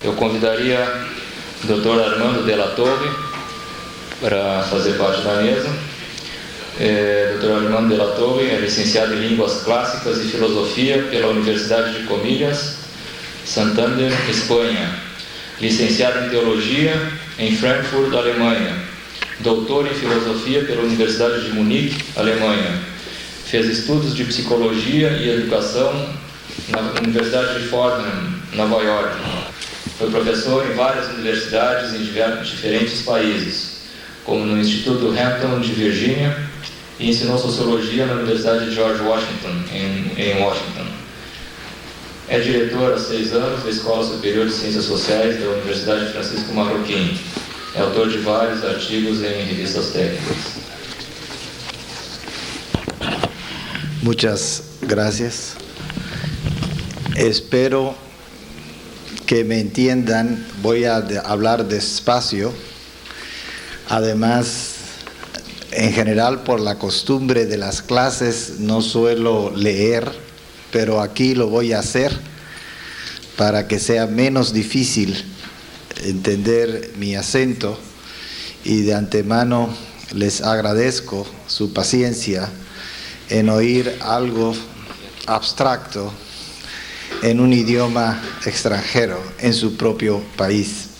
Eu convidaria o Dr. Armando Della Torre para fazer parte da mesa. Dr. Armando Della Torre é licenciado em Línguas Clássicas e Filosofia pela Universidade de Comillas, Santander, Espanha. Licenciado em Teologia em Frankfurt, Alemanha. Doutor em Filosofia pela Universidade de Munique, Alemanha. Fez estudos de Psicologia e Educação na Universidade de Fordham, Nova York. Foi professor em várias universidades em diferentes países, como no Instituto Hampton de Virgínia, e ensinou Sociologia na Universidade de George Washington, em Washington. É diretor há 6 anos da Escola Superior de Ciências Sociais da Universidade Francisco Marroquín. É autor de vários artigos em revistas técnicas. Muchas gracias. Espero que me entiendan. Voy a hablar despacio. Además, en general, por la costumbre de las clases, no suelo leer, pero aquí lo voy a hacer para que sea menos difícil entender mi acento, y de antemano les agradezco su paciencia en oír algo abstracto en un idioma extranjero en su propio país.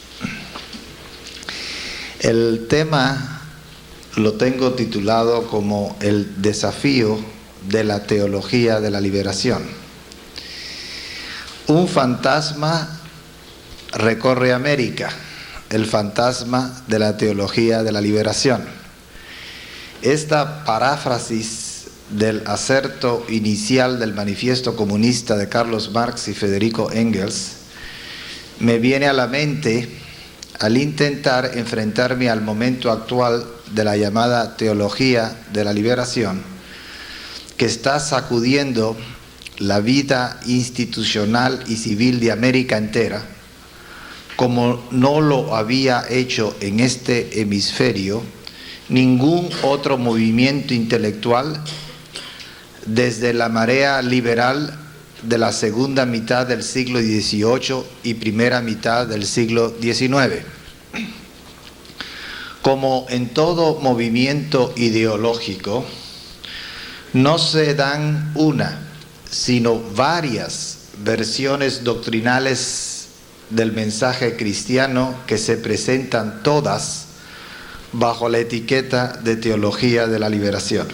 El tema lo tengo titulado como el desafío de la teología de la liberación. Un fantasma recorre América, el fantasma de la teología de la liberación. Esta paráfrasis del acerto inicial del Manifiesto Comunista de Carlos Marx y Federico Engels me viene a la mente al intentar enfrentarme al momento actual de la llamada teología de la liberación, que está sacudiendo la vida institucional y civil de América entera, como no lo había hecho en este hemisferio ningún otro movimiento intelectual desde la marea liberal de la segunda mitad del siglo XVIII y primera mitad del siglo XIX. Como en todo movimiento ideológico, no se dan una, sino varias versiones doctrinales del mensaje cristiano que se presentan todas bajo la etiqueta de teología de la liberación.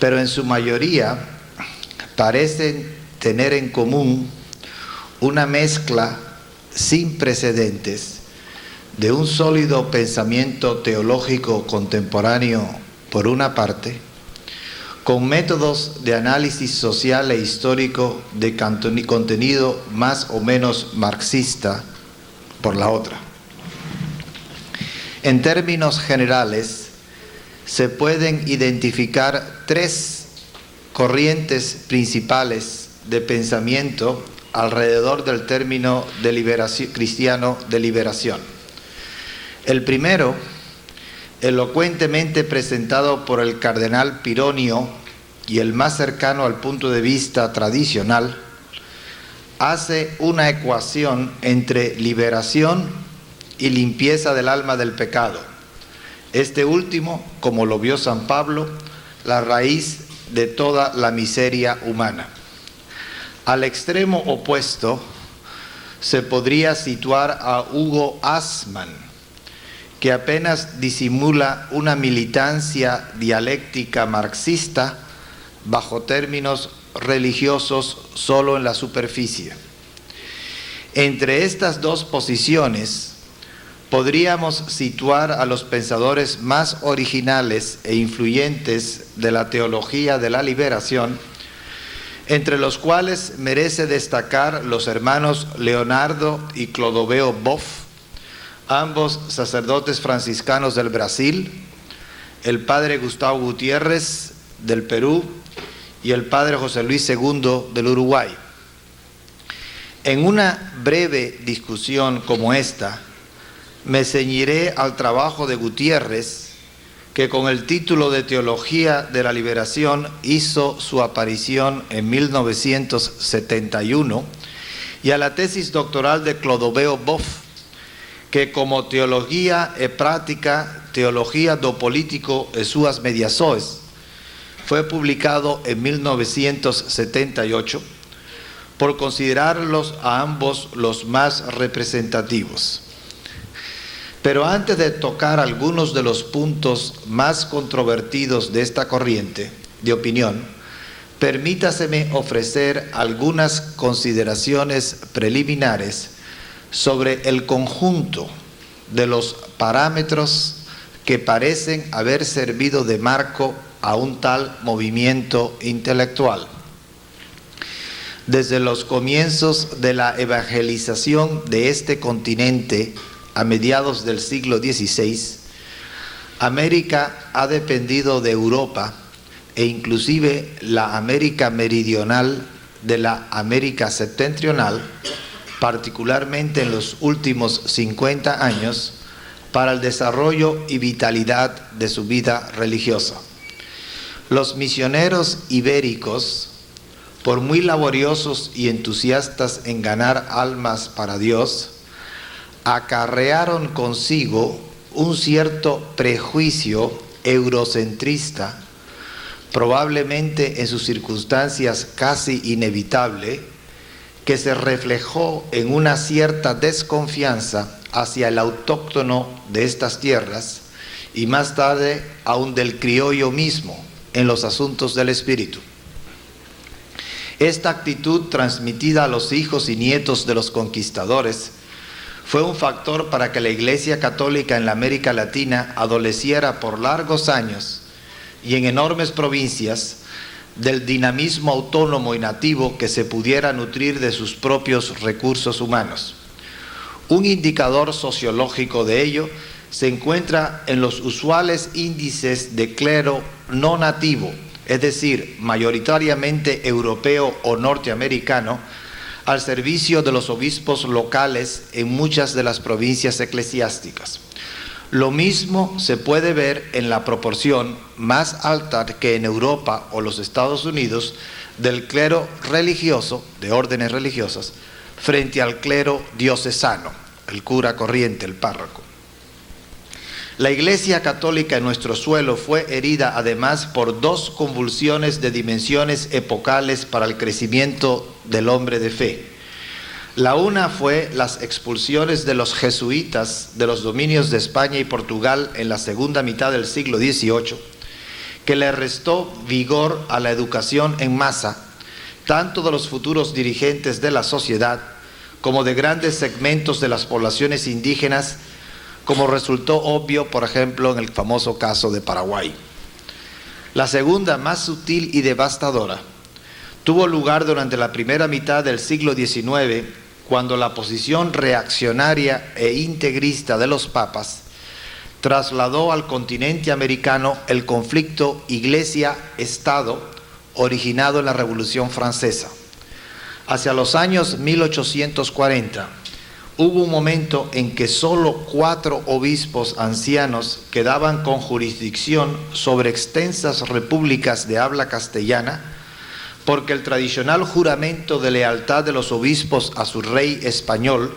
Pero en su mayoría parecen tener en común una mezcla sin precedentes de un sólido pensamiento teológico contemporáneo por una parte, con métodos de análisis social e histórico de contenido más o menos marxista por la otra. En términos generales, se pueden identificar 3 corrientes principales de pensamiento alrededor del término de liberación, cristiano de liberación. El primero, elocuentemente presentado por el cardenal Pironio y el más cercano al punto de vista tradicional, hace una ecuación entre liberación y limpieza del alma del pecado. Este último, como lo vio San Pablo, la raíz de toda la miseria humana. Al extremo opuesto se podría situar a Hugo Assmann, que apenas disimula una militancia dialéctica marxista bajo términos religiosos solo en la superficie. Entre estas dos posiciones podríamos situar a los pensadores más originales e influyentes de la teología de la liberación, entre los cuales merece destacar los hermanos Leonardo y Clodoveo Boff, ambos sacerdotes franciscanos del Brasil, el padre Gustavo Gutiérrez del Perú y el padre José Luis II del Uruguay. En una breve discusión como esta, me ceñiré al trabajo de Gutiérrez, que con el título de Teología de la Liberación hizo su aparición en 1971 y a la tesis doctoral de Clodoveo Boff, que como teología e práctica, teología do político e suas mediações, fue publicado en 1978, por considerarlos a ambos los más representativos. Pero antes de tocar algunos de los puntos más controvertidos de esta corriente de opinión, permítaseme ofrecer algunas consideraciones preliminares sobre el conjunto de los parámetros que parecen haber servido de marco a un tal movimiento intelectual. Desde los comienzos de la evangelización de este continente a mediados del siglo XVI, América ha dependido de Europa e inclusive la América meridional de la América septentrional, particularmente en los últimos 50 años, para el desarrollo y vitalidad de su vida religiosa. Los misioneros ibéricos, por muy laboriosos y entusiastas en ganar almas para Dios, acarrearon consigo un cierto prejuicio eurocentrista, probablemente en sus circunstancias casi inevitable, que se reflejó en una cierta desconfianza hacia el autóctono de estas tierras y más tarde aún del criollo mismo en los asuntos del espíritu. Esta actitud transmitida a los hijos y nietos de los conquistadores fue un factor para que la Iglesia Católica en la América Latina adoleciera por largos años y en enormes provincias del dinamismo autónomo y nativo que se pudiera nutrir de sus propios recursos humanos. Un indicador sociológico de ello se encuentra en los usuales índices de clero no nativo, es decir, mayoritariamente europeo o norteamericano, al servicio de los obispos locales en muchas de las provincias eclesiásticas. Lo mismo se puede ver en la proporción más alta que en Europa o los Estados Unidos del clero religioso, de órdenes religiosas, frente al clero diocesano, el cura corriente, el párroco. La Iglesia Católica en nuestro suelo fue herida además por dos convulsiones de dimensiones epocales para el crecimiento del hombre de fe. La una fue las expulsiones de los jesuitas de los dominios de España y Portugal en la segunda mitad del siglo XVIII, que le restó vigor a la educación en masa, tanto de los futuros dirigentes de la sociedad como de grandes segmentos de las poblaciones indígenas, como resultó obvio, por ejemplo, en el famoso caso de Paraguay. La segunda, más sutil y devastadora, tuvo lugar durante la primera mitad del siglo XIX, cuando la posición reaccionaria e integrista de los papas trasladó al continente americano el conflicto Iglesia-Estado originado en la Revolución Francesa. Hacia los años 1840, hubo un momento en que solo 4 obispos ancianos quedaban con jurisdicción sobre extensas repúblicas de habla castellana, porque el tradicional juramento de lealtad de los obispos a su rey español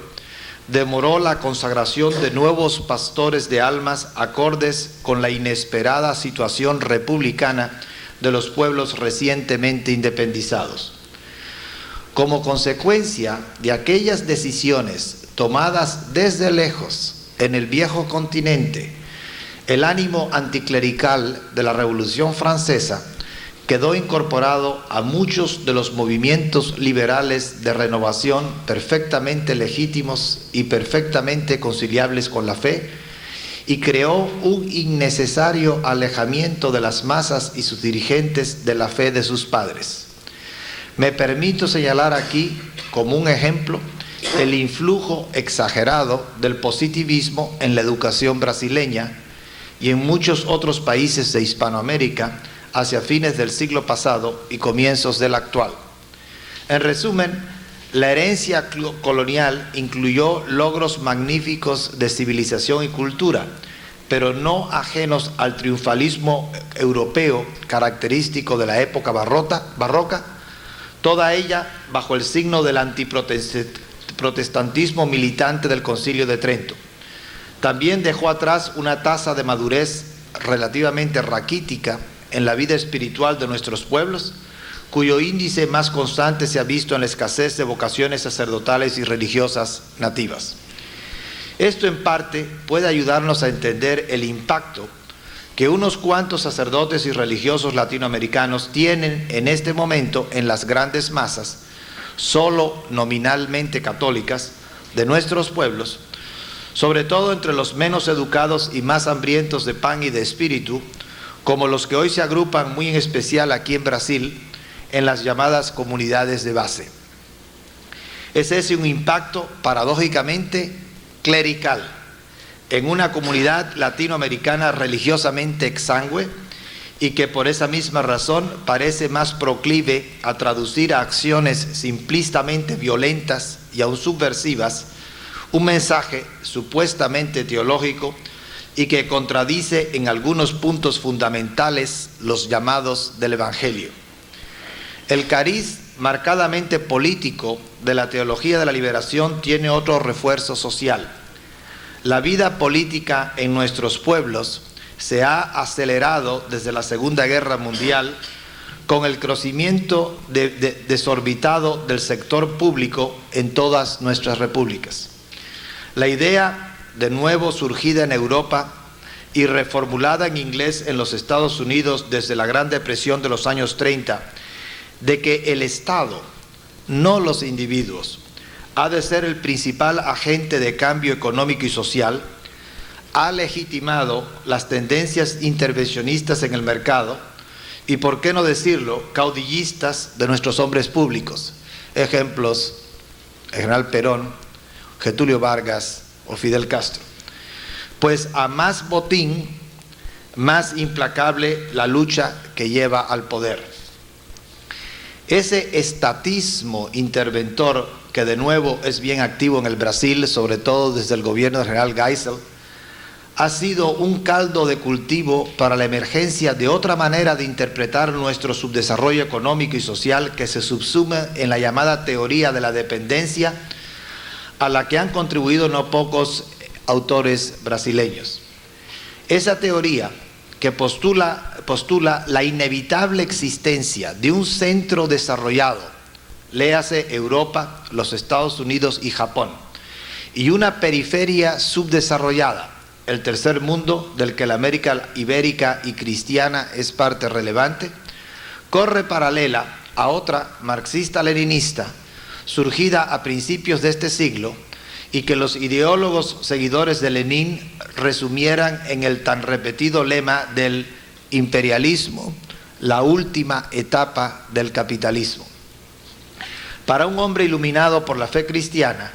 demoró la consagración de nuevos pastores de almas acordes con la inesperada situación republicana de los pueblos recientemente independizados. Como consecuencia de aquellas decisiones tomadas desde lejos en el viejo continente, el ánimo anticlerical de la Revolución Francesa quedó incorporado a muchos de los movimientos liberales de renovación perfectamente legítimos y perfectamente conciliables con la fe, y creó un innecesario alejamiento de las masas y sus dirigentes de la fe de sus padres. Me permito señalar aquí, como un ejemplo, el influjo exagerado del positivismo en la educación brasileña y en muchos otros países de Hispanoamérica hacia fines del siglo pasado y comienzos del actual. En resumen, la herencia colonial incluyó logros magníficos de civilización y cultura, pero no ajenos al triunfalismo europeo característico de la época barroca, toda ella bajo el signo del antiprotestantismo militante del Concilio de Trento. También dejó atrás una tasa de madurez relativamente raquítica en la vida espiritual de nuestros pueblos, cuyo índice más constante se ha visto en la escasez de vocaciones sacerdotales y religiosas nativas. Esto en parte puede ayudarnos a entender el impacto que unos cuantos sacerdotes y religiosos latinoamericanos tienen en este momento en las grandes masas, solo nominalmente católicas, de nuestros pueblos, sobre todo entre los menos educados y más hambrientos de pan y de espíritu, como los que hoy se agrupan muy en especial aquí en Brasil, en las llamadas comunidades de base. Es ese un impacto paradójicamente clerical en una comunidad latinoamericana religiosamente exangüe y que por esa misma razón parece más proclive a traducir a acciones simplistamente violentas y aún subversivas un mensaje supuestamente teológico y que contradice en algunos puntos fundamentales los llamados del Evangelio. El cariz marcadamente político de la teología de la liberación tiene otro refuerzo social. La vida política en nuestros pueblos se ha acelerado desde la Segunda Guerra Mundial con el crecimiento desorbitado del sector público en todas nuestras repúblicas. La idea, de nuevo surgida en Europa y reformulada en inglés en los Estados Unidos desde la Gran Depresión de los años 30, de que el Estado, no los individuos, ha de ser el principal agente de cambio económico y social, ha legitimado las tendencias intervencionistas en el mercado y, por qué no decirlo, caudillistas de nuestros hombres públicos. Ejemplos: el general Perón, Getúlio Vargas o Fidel Castro. Pues a más botín, más implacable la lucha que lleva al poder. Ese estatismo interventor, que de nuevo es bien activo en el Brasil, sobre todo desde el gobierno del general Geisel, ha sido un caldo de cultivo para la emergencia de otra manera de interpretar nuestro subdesarrollo económico y social que se subsume en la llamada teoría de la dependencia, a la que han contribuido no pocos autores brasileños. Esa teoría que postula la inevitable existencia de un centro desarrollado, léase Europa, los Estados Unidos y Japón, y una periferia subdesarrollada, el tercer mundo del que la América ibérica y cristiana es parte relevante, corre paralela a otra marxista-leninista surgida a principios de este siglo y que los ideólogos seguidores de Lenin resumieran en el tan repetido lema del imperialismo, la última etapa del capitalismo. Para un hombre iluminado por la fe cristiana,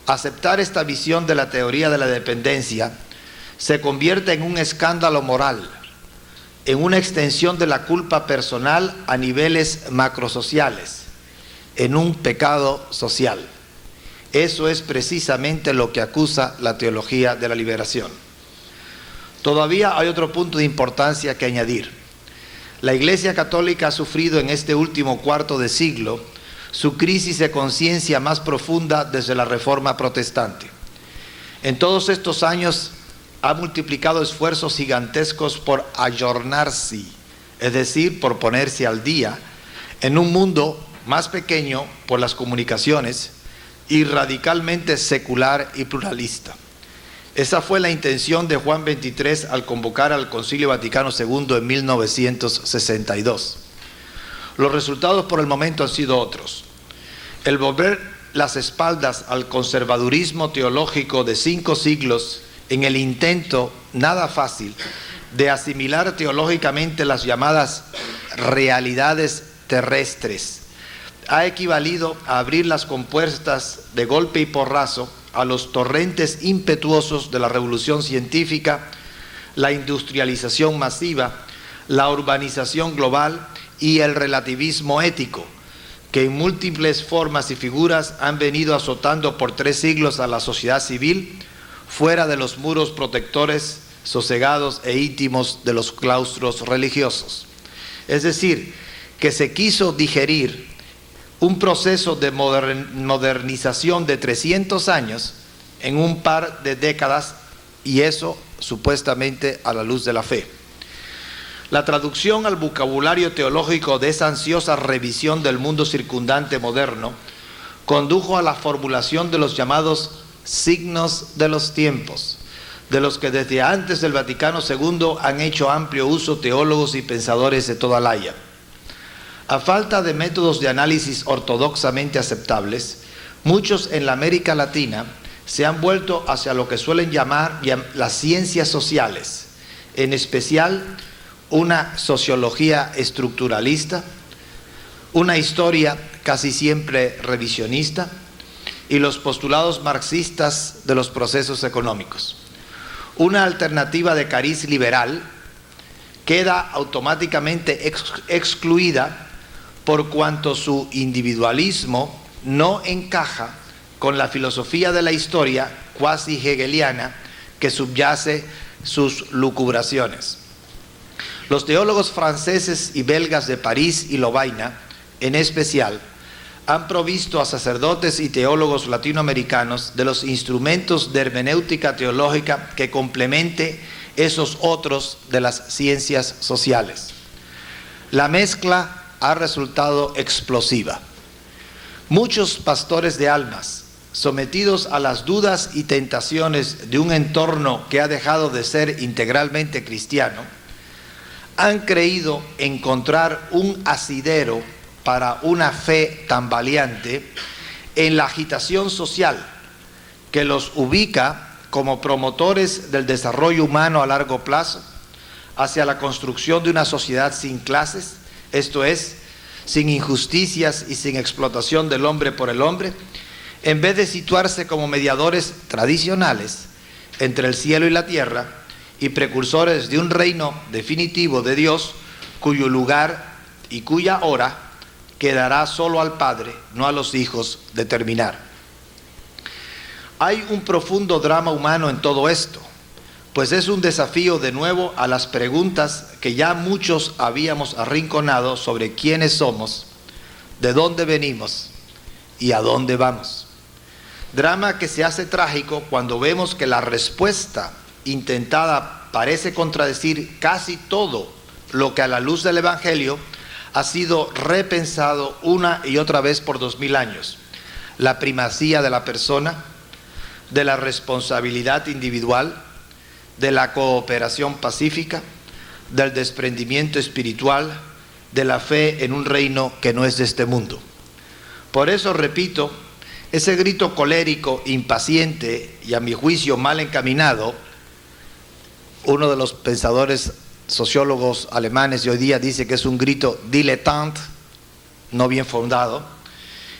aceptar esta visión de la teoría de la dependencia se convierte en un escándalo moral, en una extensión de la culpa personal a niveles macrosociales, en un pecado social. Eso es precisamente lo que acusa la teología de la liberación. Todavía hay otro punto de importancia que añadir. La Iglesia Católica ha sufrido en este último cuarto de siglo su crisis de conciencia más profunda desde la Reforma Protestante. En todos estos años ha multiplicado esfuerzos gigantescos por ayornarse, es decir, por ponerse al día, en un mundo más pequeño por las comunicaciones y radicalmente secular y pluralista. Esa fue la intención de Juan XXIII al convocar al Concilio Vaticano II en 1962. Los resultados por el momento han sido otros. El volver las espaldas al conservadurismo teológico de 5 siglos en el intento, nada fácil, de asimilar teológicamente las llamadas realidades terrestres, ha equivalido a abrir las compuertas de golpe y porrazo a los torrentes impetuosos de la revolución científica, la industrialización masiva, la urbanización global y el relativismo ético, que en múltiples formas y figuras han venido azotando por 3 siglos a la sociedad civil, fuera de los muros protectores, sosegados e íntimos de los claustros religiosos. Es decir, que se quiso digerir un proceso de modernización de 300 años en un par de décadas, y eso supuestamente a la luz de la fe. La traducción al vocabulario teológico de esa ansiosa revisión del mundo circundante moderno condujo a la formulación de los llamados signos de los tiempos, de los que desde antes del Vaticano II han hecho amplio uso teólogos y pensadores de toda la haya. A falta de métodos de análisis ortodoxamente aceptables, muchos en la América Latina se han vuelto hacia lo que suelen llamar las ciencias sociales, en especial una sociología estructuralista, una historia casi siempre revisionista y los postulados marxistas de los procesos económicos. Una alternativa de cariz liberal queda automáticamente excluida por cuanto su individualismo no encaja con la filosofía de la historia cuasi hegeliana que subyace sus lucubraciones. Los teólogos franceses y belgas de París y Lovaina, en especial, han provisto a sacerdotes y teólogos latinoamericanos de los instrumentos de hermenéutica teológica que complemente esos otros de las ciencias sociales. La mezcla ha resultado explosiva. Muchos pastores de almas, sometidos a las dudas y tentaciones de un entorno que ha dejado de ser integralmente cristiano, han creído encontrar un asidero para una fe tambaleante en la agitación social que los ubica como promotores del desarrollo humano a largo plazo hacia la construcción de una sociedad sin clases, esto es, sin injusticias y sin explotación del hombre por el hombre, en vez de situarse como mediadores tradicionales entre el cielo y la tierra y precursores de un reino definitivo de Dios cuyo lugar y cuya hora quedará solo al Padre, no a los hijos, determinar. Hay un profundo drama humano en todo esto, pues es un desafío de nuevo a las preguntas que ya muchos habíamos arrinconado sobre quiénes somos, de dónde venimos y a dónde vamos. Drama que se hace trágico cuando vemos que la respuesta intentada parece contradecir casi todo lo que a la luz del Evangelio ha sido repensado una y otra vez por 2000 años. La primacía de la persona, de la responsabilidad individual, de la cooperación pacífica, del desprendimiento espiritual, de la fe en un reino que no es de este mundo. Por eso, repito, ese grito colérico, impaciente y a mi juicio mal encaminado, uno de los pensadores sociólogos alemanes de hoy día dice que es un grito dilettante, no bien fundado,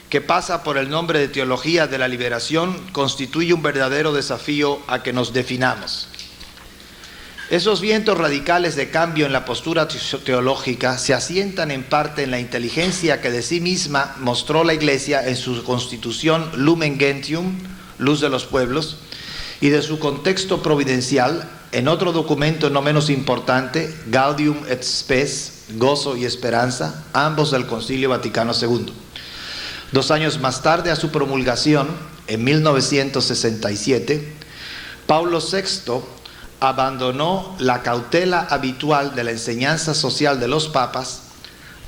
que pasa por el nombre de teología de la liberación, constituye un verdadero desafío a que nos definamos. Esos vientos radicales de cambio en la postura teológica se asientan en parte en la inteligencia que de sí misma mostró la Iglesia en su constitución Lumen Gentium, Luz de los Pueblos, y de su contexto providencial en otro documento no menos importante, Gaudium et Spes, Gozo y Esperanza, ambos del Concilio Vaticano II. 2 años más tarde, a su promulgación, en 1967, Pablo VI abandonó la cautela habitual de la enseñanza social de los papas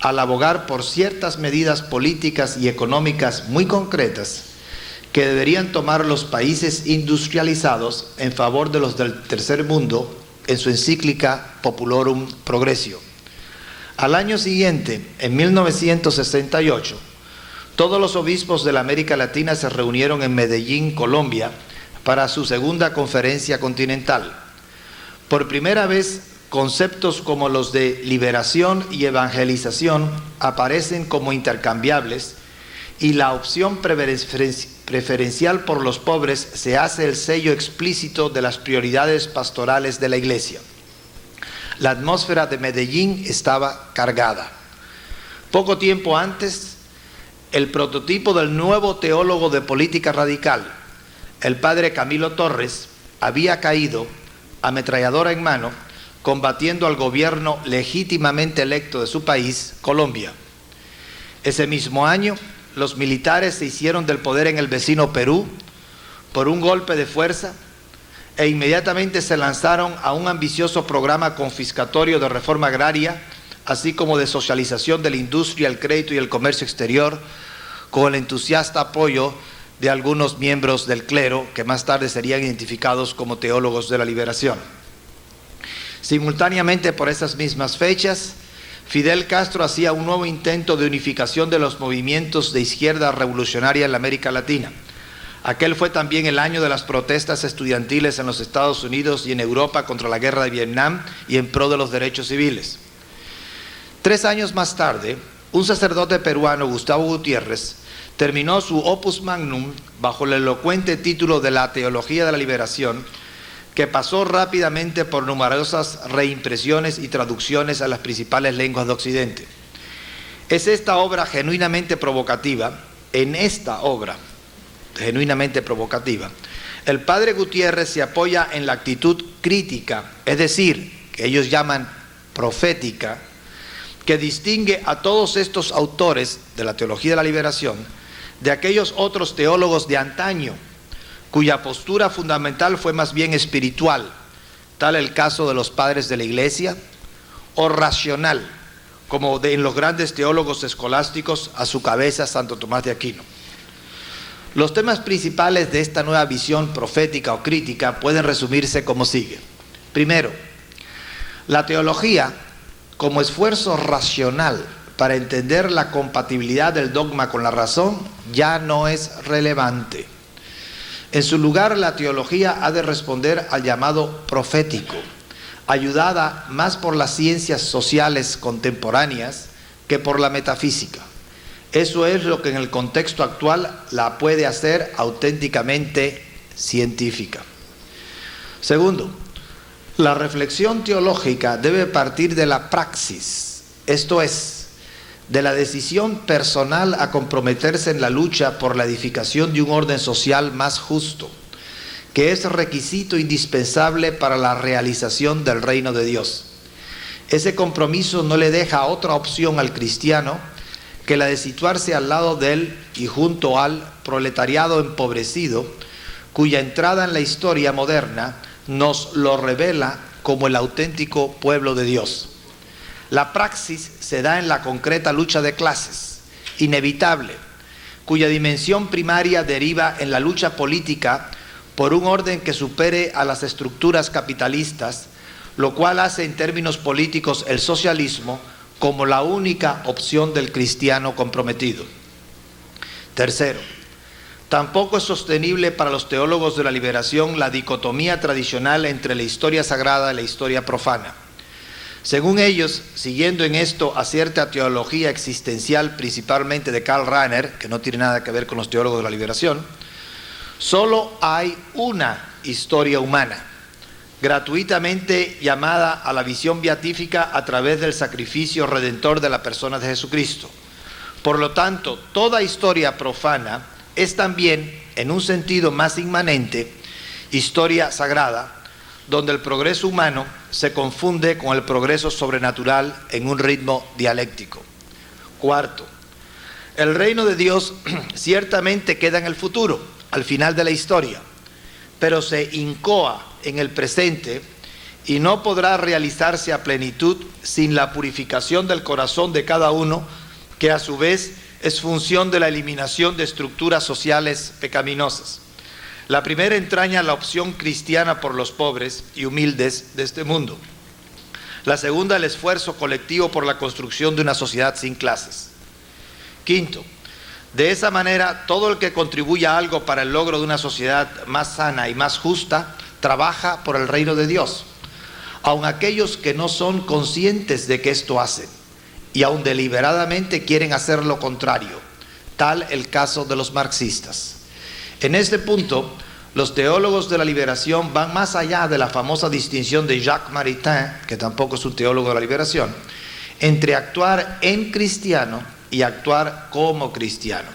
al abogar por ciertas medidas políticas y económicas muy concretas que deberían tomar los países industrializados en favor de los del tercer mundo en su encíclica Populorum Progressio. Al año siguiente, en 1968, todos los obispos de la América Latina se reunieron en Medellín, Colombia, para su segunda conferencia continental. Por primera vez, conceptos como los de liberación y evangelización aparecen como intercambiables y la opción preferencial por los pobres se hace el sello explícito de las prioridades pastorales de la Iglesia. La atmósfera de Medellín estaba cargada. Poco tiempo antes, el prototipo del nuevo teólogo de política radical, el padre Camilo Torres, había caído ametralladora en mano, combatiendo al gobierno legítimamente electo de su país, Colombia. Ese mismo año, los militares se hicieron del poder en el vecino Perú por un golpe de fuerza e inmediatamente se lanzaron a un ambicioso programa confiscatorio de reforma agraria, así como de socialización de la industria, el crédito y el comercio exterior, con el entusiasta apoyo de algunos miembros del clero que más tarde serían identificados como teólogos de la liberación. Simultáneamente, por esas mismas fechas, Fidel Castro hacía un nuevo intento de unificación de los movimientos de izquierda revolucionaria en la América Latina. Aquel fue también el año de las protestas estudiantiles en los Estados Unidos y en Europa contra la guerra de Vietnam y en pro de los derechos civiles. 3 años más tarde, un sacerdote peruano, Gustavo Gutiérrez, terminó su opus magnum bajo el elocuente título de La Teología de la Liberación, que pasó rápidamente por numerosas reimpresiones y traducciones a las principales lenguas de Occidente. Es esta obra genuinamente provocativa, el padre Gutiérrez se apoya en la actitud crítica, es decir, que ellos llaman profética, que distingue a todos estos autores de la teología de la liberación de aquellos otros teólogos de antaño, cuya postura fundamental fue más bien espiritual, tal el caso de los padres de la Iglesia, o racional, como en los grandes teólogos escolásticos, a su cabeza Santo Tomás de Aquino. Los temas principales de esta nueva visión profética o crítica pueden resumirse como sigue. Primero, la teología como esfuerzo racional para entender la compatibilidad del dogma con la razón ya no es relevante. En su lugar, la teología ha de responder al llamado profético, ayudada más por las ciencias sociales contemporáneas que por la metafísica. Eso es lo que en el contexto actual la puede hacer auténticamente científica. Segundo, la reflexión teológica debe partir de la praxis, esto es, de la decisión personal a comprometerse en la lucha por la edificación de un orden social más justo, que es requisito indispensable para la realización del reino de Dios. Ese compromiso no le deja otra opción al cristiano que la de situarse al lado del y junto al proletariado empobrecido, cuya entrada en la historia moderna nos lo revela como el auténtico pueblo de Dios. La praxis se da en la concreta lucha de clases, inevitable, cuya dimensión primaria deriva en la lucha política por un orden que supere a las estructuras capitalistas, lo cual hace en términos políticos el socialismo como la única opción del cristiano comprometido. Tercero, tampoco es sostenible para los teólogos de la liberación la dicotomía tradicional entre la historia sagrada y la historia profana. Según ellos, siguiendo en esto a cierta teología existencial, principalmente de Karl Rahner, que no tiene nada que ver con los teólogos de la liberación, solo hay una historia humana, gratuitamente llamada a la visión beatífica a través del sacrificio redentor de la persona de Jesucristo. Por lo tanto, toda historia profana es también, en un sentido más inmanente, historia sagrada, donde el progreso humano se confunde con el progreso sobrenatural en un ritmo dialéctico. Cuarto, el reino de Dios ciertamente queda en el futuro, al final de la historia, pero se incoa en el presente y no podrá realizarse a plenitud sin la purificación del corazón de cada uno, que a su vez es función de la eliminación de estructuras sociales pecaminosas. La primera entraña la opción cristiana por los pobres y humildes de este mundo. La segunda, el esfuerzo colectivo por la construcción de una sociedad sin clases. Quinto, de esa manera, todo el que contribuya algo para el logro de una sociedad más sana y más justa, trabaja por el reino de Dios, aun aquellos que no son conscientes de que esto hacen, y aun deliberadamente quieren hacer lo contrario, tal el caso de los marxistas. En este punto, los teólogos de la liberación van más allá de la famosa distinción de Jacques Maritain, que tampoco es un teólogo de la liberación, entre actuar en cristiano y actuar como cristiano.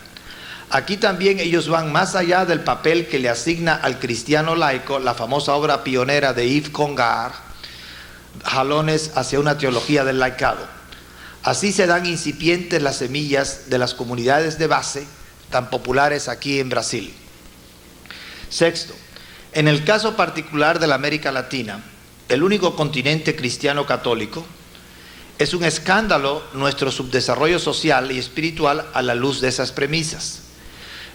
Aquí también ellos van más allá del papel que le asigna al cristiano laico la famosa obra pionera de Yves Congar, Jalones hacia una teología del laicado. Así se dan incipientes las semillas de las comunidades de base tan populares aquí en Brasil. Sexto, en el caso particular de la América Latina, el único continente cristiano católico, es un escándalo nuestro subdesarrollo social y espiritual a la luz de esas premisas.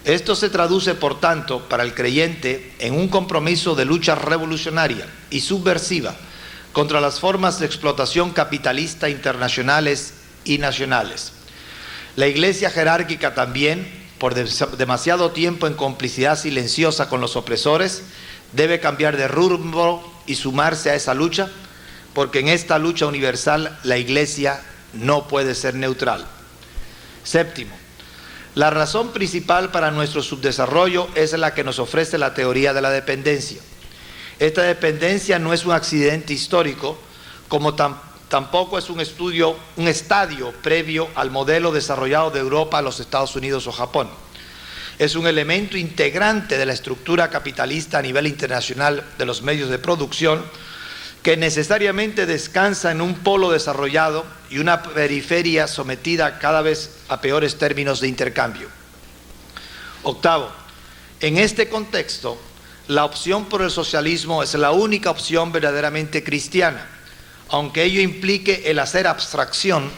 Esto se traduce, por tanto, para el creyente en un compromiso de lucha revolucionaria y subversiva contra las formas de explotación capitalista internacionales y nacionales. La Iglesia jerárquica también, por demasiado tiempo en complicidad silenciosa con los opresores, debe cambiar de rumbo y sumarse a esa lucha, porque en esta lucha universal la Iglesia no puede ser neutral. Séptimo, la razón principal para nuestro subdesarrollo es la que nos ofrece la teoría de la dependencia. Esta dependencia no es un accidente histórico, como tampoco es un estadio previo al modelo desarrollado de Europa a los Estados Unidos o Japón. Es un elemento integrante de la estructura capitalista a nivel internacional de los medios de producción, que necesariamente descansa en un polo desarrollado y una periferia sometida cada vez a peores términos de intercambio. Octavo, en este contexto, la opción por el socialismo es la única opción verdaderamente cristiana, aunque ello implique el hacer abstracción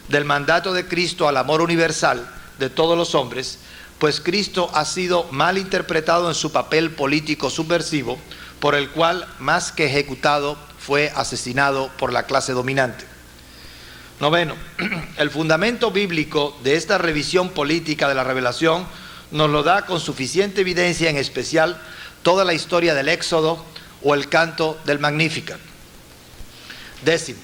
del mandato de Cristo al amor universal de todos los hombres, pues Cristo ha sido mal interpretado en su papel político subversivo, por el cual, más que ejecutado, fue asesinado por la clase dominante. Noveno, el fundamento bíblico de esta revisión política de la revelación nos lo da con suficiente evidencia, en especial toda la historia del Éxodo o el canto del Magnificat. Décimo,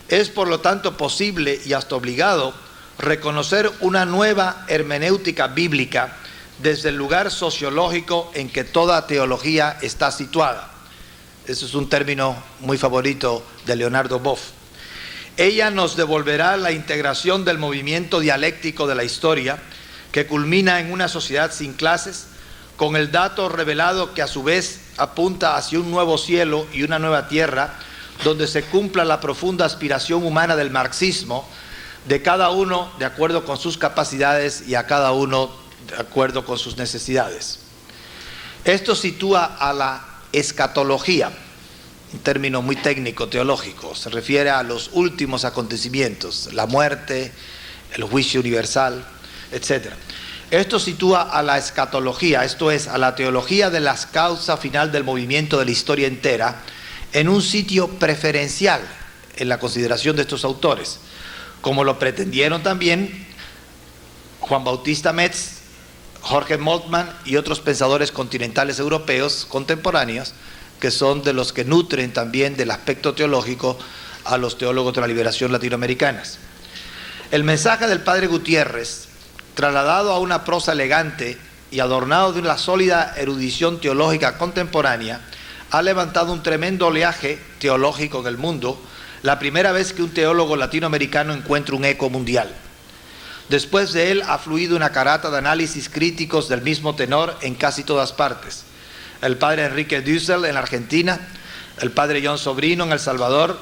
es por lo tanto posible y hasta obligado reconocer una nueva hermenéutica bíblica desde el lugar sociológico en que toda teología está situada. Eso es un término muy favorito de Leonardo Boff. Ella nos devolverá la integración del movimiento dialéctico de la historia, que culmina en una sociedad sin clases, con el dato revelado que a su vez apunta hacia un nuevo cielo y una nueva tierra, donde se cumpla la profunda aspiración humana del marxismo, de cada uno de acuerdo con sus capacidades y a cada uno de acuerdo con sus necesidades. Esto sitúa a la escatología, un término muy técnico, teológico, se refiere a los últimos acontecimientos, la muerte, el juicio universal, etc. Esto sitúa a la escatología, esto es, a la teología de la causa final del movimiento de la historia entera, en un sitio preferencial en la consideración de estos autores, como lo pretendieron también Juan Bautista Metz, Jorge Moltmann y otros pensadores continentales europeos contemporáneos, que son de los que nutren también del aspecto teológico a los teólogos de la liberación latinoamericanas. El mensaje del padre Gutiérrez, trasladado a una prosa elegante y adornado de una sólida erudición teológica contemporánea, ha levantado un tremendo oleaje teológico en el mundo, la primera vez que un teólogo latinoamericano encuentra un eco mundial. Después de él ha fluido una carata de análisis críticos del mismo tenor en casi todas partes. El padre Enrique Dussel en Argentina, el padre John Sobrino en El Salvador,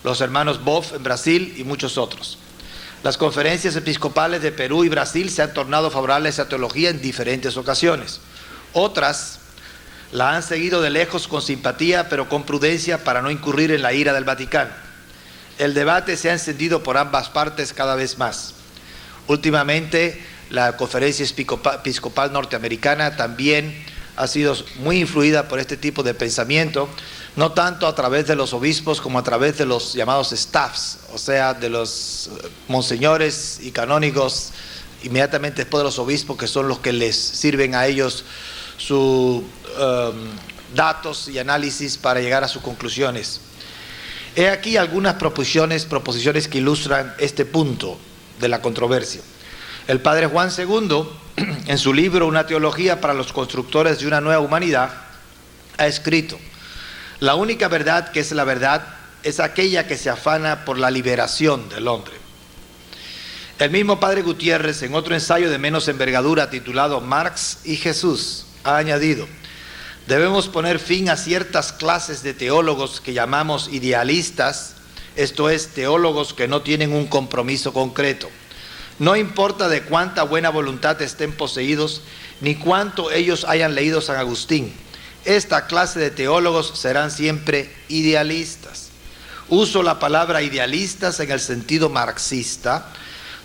los hermanos Boff en Brasil y muchos otros. Las conferencias episcopales de Perú y Brasil se han tornado favorables a teología en diferentes ocasiones. Otras la han seguido de lejos con simpatía, pero con prudencia para no incurrir en la ira del Vaticano. El debate se ha encendido por ambas partes cada vez más. Últimamente, la conferencia episcopal norteamericana también ha sido muy influida por este tipo de pensamiento, no tanto a través de los obispos como a través de los llamados staffs, o sea, de los monseñores y canónigos inmediatamente después de los obispos, que son los que les sirven a ellos sus datos y análisis para llegar a sus conclusiones. He aquí algunas proposiciones que ilustran este punto de la controversia. El padre Juan II, en su libro Una teología para los constructores de una nueva humanidad, ha escrito: la única verdad que es la verdad es aquella que se afana por la liberación del hombre. El mismo padre Gutiérrez, en otro ensayo de menos envergadura titulado Marx y Jesús, ha añadido: debemos poner fin a ciertas clases de teólogos que llamamos idealistas, esto es, teólogos que no tienen un compromiso concreto. No importa de cuánta buena voluntad estén poseídos, ni cuánto ellos hayan leído San Agustín. Esta clase de teólogos serán siempre idealistas. Uso la palabra idealistas en el sentido marxista,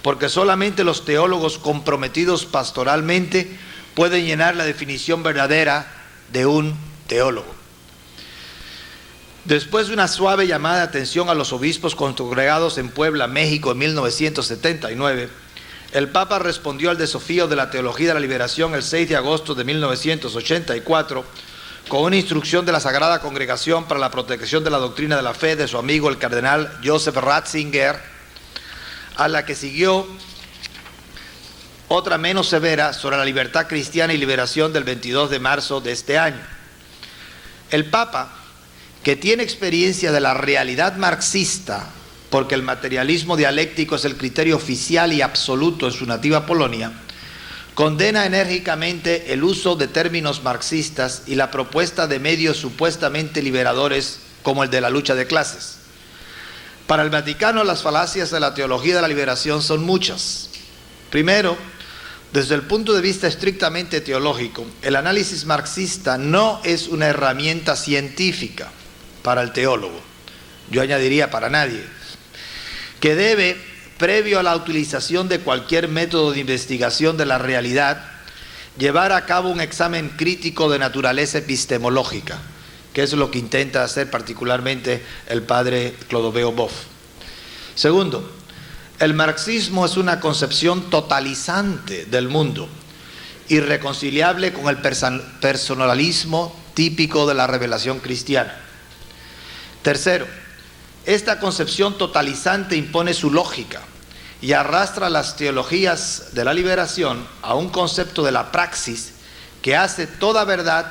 porque solamente los teólogos comprometidos pastoralmente pueden llenar la definición verdadera de un teólogo. Después de una suave llamada de atención a los obispos congregados en Puebla, México, en 1979, el Papa respondió al desafío de la Teología de la Liberación el 6 de agosto de 1984 con una instrucción de la Sagrada Congregación para la Protección de la Doctrina de la Fe de su amigo el cardenal Joseph Ratzinger, a la que siguió otra menos severa sobre la libertad cristiana y liberación del 22 de marzo de este año. El Papa, que tiene experiencia de la realidad marxista, porque el materialismo dialéctico es el criterio oficial y absoluto en su nativa Polonia, condena enérgicamente el uso de términos marxistas y la propuesta de medios supuestamente liberadores como el de la lucha de clases. Para el Vaticano, las falacias de la teología de la liberación son muchas. Primero, desde el punto de vista estrictamente teológico, el análisis marxista no es una herramienta científica para el teólogo, yo añadiría para nadie, que debe, previo a la utilización de cualquier método de investigación de la realidad, llevar a cabo un examen crítico de naturaleza epistemológica, que es lo que intenta hacer particularmente el padre Clodoveo Boff. Segundo, el marxismo es una concepción totalizante del mundo, irreconciliable con el personalismo típico de la revelación cristiana. Tercero, esta concepción totalizante impone su lógica y arrastra las teologías de la liberación a un concepto de la praxis que hace toda verdad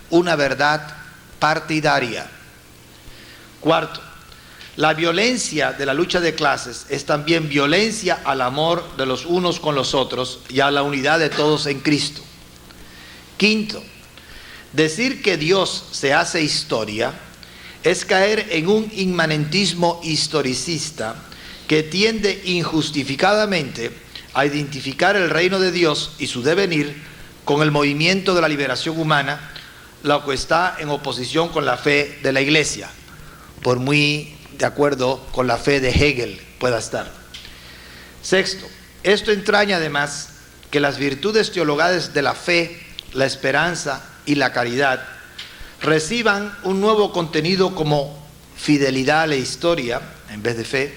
una verdad partidaria. Cuarto, la violencia de la lucha de clases es también violencia al amor de los unos con los otros y a la unidad de todos en Cristo. Quinto, decir que Dios se hace historia es caer en un inmanentismo historicista que tiende injustificadamente a identificar el reino de Dios y su devenir con el movimiento de la liberación humana, lo que está en oposición con la fe de la Iglesia, por muy de acuerdo con la fe de Hegel pueda estar. Sexto, esto entraña además que las virtudes teologales de la fe, la esperanza y la caridad reciban un nuevo contenido como fidelidad a la historia en vez de fe,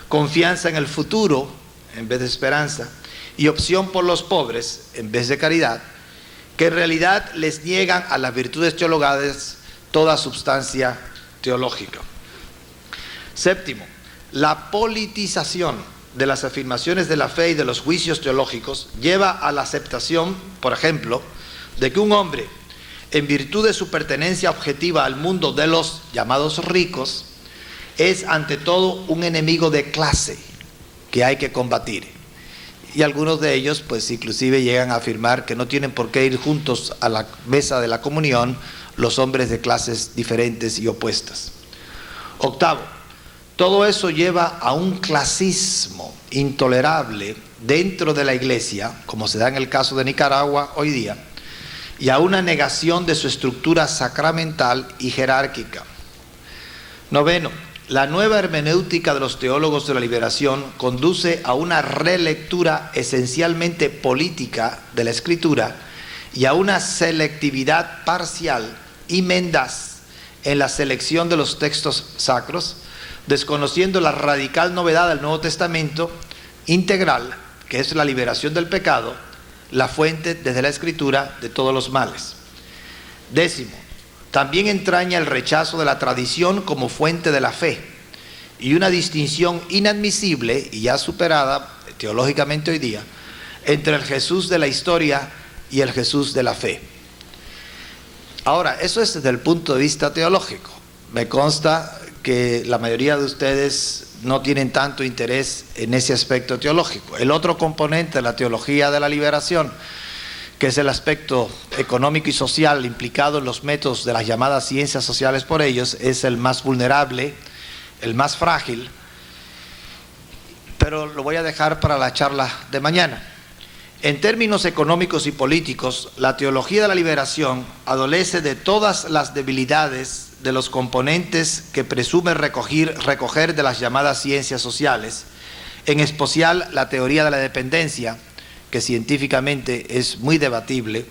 confianza en el futuro en vez de esperanza y opción por los pobres en vez de caridad, que en realidad les niegan a las virtudes teologales toda sustancia teológica. Séptimo, la politización de las afirmaciones de la fe y de los juicios teológicos lleva a la aceptación, por ejemplo, de que un hombre, en virtud de su pertenencia objetiva al mundo de los llamados ricos, es ante todo un enemigo de clase que hay que combatir. Y algunos de ellos, pues inclusive llegan a afirmar que no tienen por qué ir juntos a la mesa de la comunión los hombres de clases diferentes y opuestas. Octavo, todo eso lleva a un clasismo intolerable dentro de la Iglesia, como se da en el caso de Nicaragua hoy día, y a una negación de su estructura sacramental y jerárquica. Noveno, la nueva hermenéutica de los teólogos de la liberación conduce a una relectura esencialmente política de la Escritura y a una selectividad parcial y mendaz en la selección de los textos sacros, desconociendo la radical novedad del Nuevo Testamento integral, que es la liberación del pecado, la fuente desde la Escritura de todos los males. Décimo, también entraña el rechazo de la tradición como fuente de la fe y una distinción inadmisible y ya superada teológicamente hoy día entre el Jesús de la historia y el Jesús de la fe. Ahora, eso es desde el punto de vista teológico. Me consta que la mayoría de ustedes no tienen tanto interés en ese aspecto teológico. El otro componente de la teología de la liberación, que es el aspecto económico y social implicado en los métodos de las llamadas ciencias sociales por ellos, es el más vulnerable el más frágil, pero lo voy a dejar para la charla de mañana. En términos económicos y políticos, la teología de la liberación adolece de todas las debilidades de los componentes que presume recoger de las llamadas ciencias sociales, en especial la teoría de la dependencia, que científicamente es muy debatible,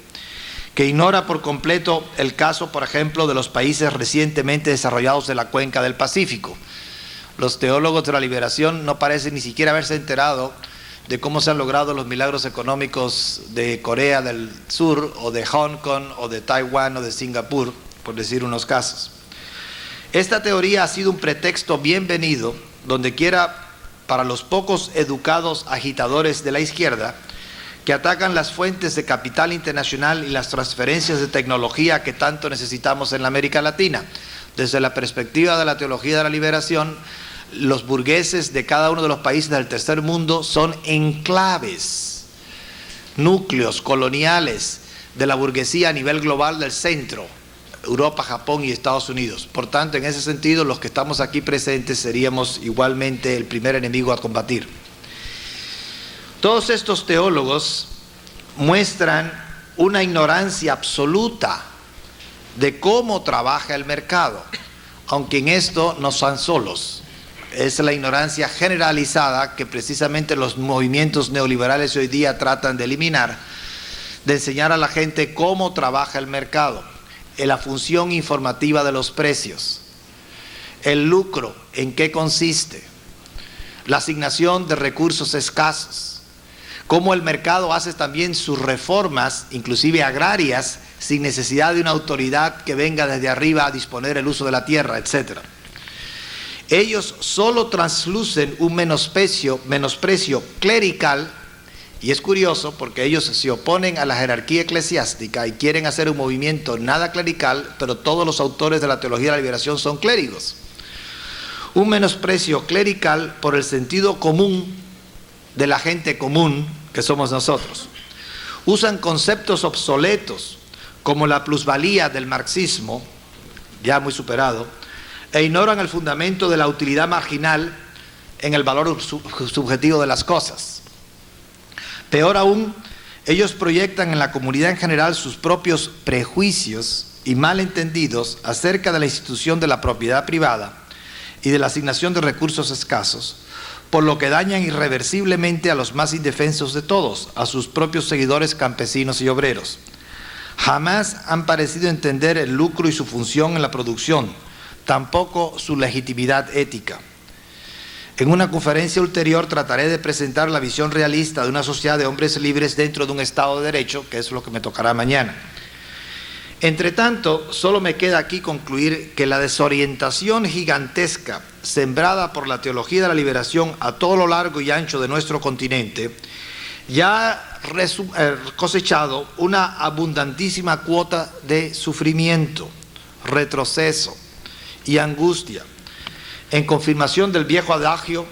que ignora por completo el caso, por ejemplo, de los países recientemente desarrollados de la cuenca del Pacífico. Los teólogos de la liberación no parecen ni siquiera haberse enterado de cómo se han logrado los milagros económicos de Corea del Sur, o de Hong Kong, o de Taiwán, o de Singapur, por decir unos casos. Esta teoría ha sido un pretexto bienvenido, donde quiera, para los pocos educados agitadores de la izquierda, que atacan las fuentes de capital internacional y las transferencias de tecnología que tanto necesitamos en la América Latina. Desde la perspectiva de la teología de la liberación, los burgueses de cada uno de los países del tercer mundo son enclaves, núcleos coloniales de la burguesía a nivel global del centro, Europa, Japón y Estados Unidos. Por tanto, en ese sentido, los que estamos aquí presentes seríamos igualmente el primer enemigo a combatir. Todos estos teólogos muestran una ignorancia absoluta de cómo trabaja el mercado, aunque en esto no son solos. Es la ignorancia generalizada que precisamente los movimientos neoliberales hoy día tratan de eliminar, de enseñar a la gente cómo trabaja el mercado, en la función informativa de los precios, el lucro, en qué consiste, la asignación de recursos escasos, cómo el mercado hace también sus reformas, inclusive agrarias, sin necesidad de una autoridad que venga desde arriba a disponer el uso de la tierra, etc. Ellos solo traslucen un menosprecio clerical, y es curioso porque ellos se oponen a la jerarquía eclesiástica y quieren hacer un movimiento nada clerical, pero todos los autores de la teología de la liberación son clérigos. Un menosprecio clerical por el sentido común de la gente común que somos nosotros. Usan conceptos obsoletos como la plusvalía del marxismo, ya muy superado, e ignoran el fundamento de la utilidad marginal en el valor subjetivo de las cosas. Peor aún, ellos proyectan en la comunidad en general sus propios prejuicios y malentendidos acerca de la institución de la propiedad privada y de la asignación de recursos escasos, por lo que dañan irreversiblemente a los más indefensos de todos, a sus propios seguidores campesinos y obreros. Jamás han parecido entender el lucro y su función en la producción, tampoco su legitimidad ética. En una conferencia ulterior trataré de presentar la visión realista de una sociedad de hombres libres dentro de un Estado de Derecho, que es lo que me tocará mañana. Entre tanto, solo me queda aquí concluir que la desorientación gigantesca sembrada por la teología de la liberación a todo lo largo y ancho de nuestro continente ya ha cosechado una abundantísima cuota de sufrimiento, retroceso y angustia, en confirmación del viejo adagio